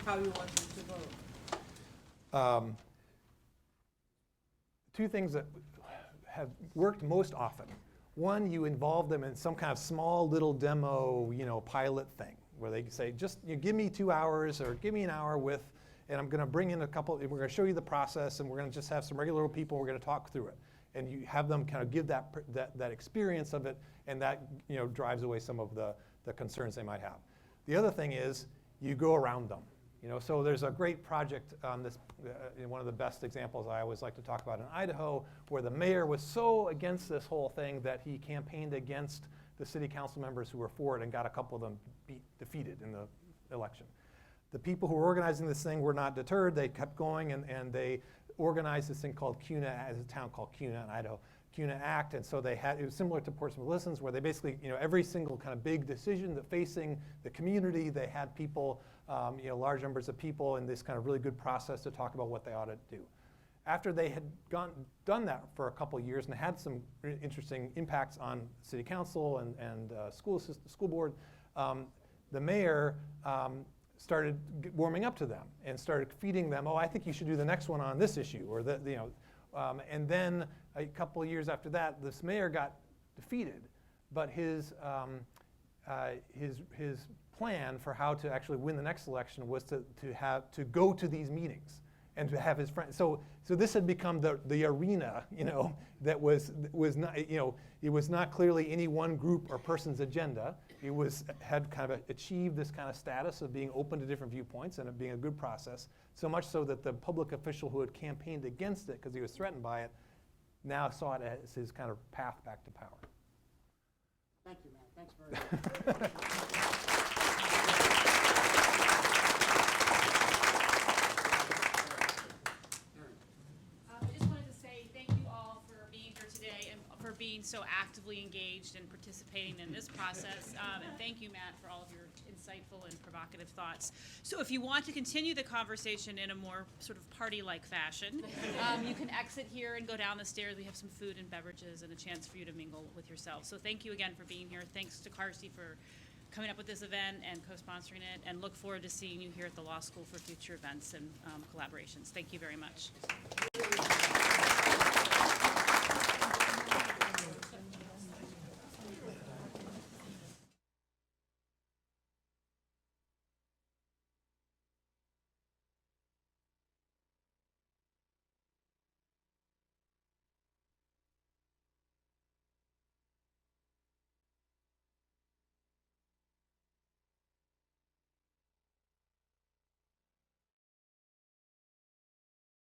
how you want them to vote? Two things that have worked most often. One, you involve them in some kind of small little demo, pilot thing, where they say, just give me 2 hours or give me an hour with, and I'm going to bring in a couple, and we're going to show you the process, and we're going to just have some regular people, we're going to talk through it. And you have them kind of give that experience of it, and that drives away some of the concerns they might have. The other thing is you go around them. So there's a great project on this, one of the best examples I always like to talk about in Idaho, where the mayor was so against this whole thing that he campaigned against the city council members who were for it and got a couple of them defeated in the election. The people who were organizing this thing were not deterred. They kept going, and they organized this thing called CUNA, as a town called CUNA in Idaho, CUNA Act. And so they had, it was similar to Portsmouth Listens, where they basically, every single kind of big decision that facing the community, they had people, large numbers of people in this kind of really good process to talk about what they ought to do. After they had done that for a couple of years and had some interesting impacts on city council and school board, the mayor started warming up to them and started feeding them, oh, I think you should do the next one on this issue, or and then a couple of years after that, this mayor got defeated, but his plan for how to actually win the next election was to go to these meetings and to have his friends. So this had become the arena, that was not, it was not clearly any one group or person's agenda. It had kind of achieved this kind of status of being open to different viewpoints and it being a good process, so much so that the public official who had campaigned against it because he was threatened by it now saw it as his kind of path back to power. Thank you, Matt. Thanks very much. I just wanted to say thank you all for being here today and for being so actively engaged and participating in this process. And thank you, Matt, for all of your insightful and provocative thoughts. So if you want to continue the conversation in a more sort of party-like fashion, you can exit here and go down the stairs. We have some food and beverages and a chance for you to mingle with yourselves. So thank you again for being here. Thanks to Carsey for coming up with this event and co-sponsoring it, and look forward to seeing you here at the law school for future events and collaborations. Thank you very much.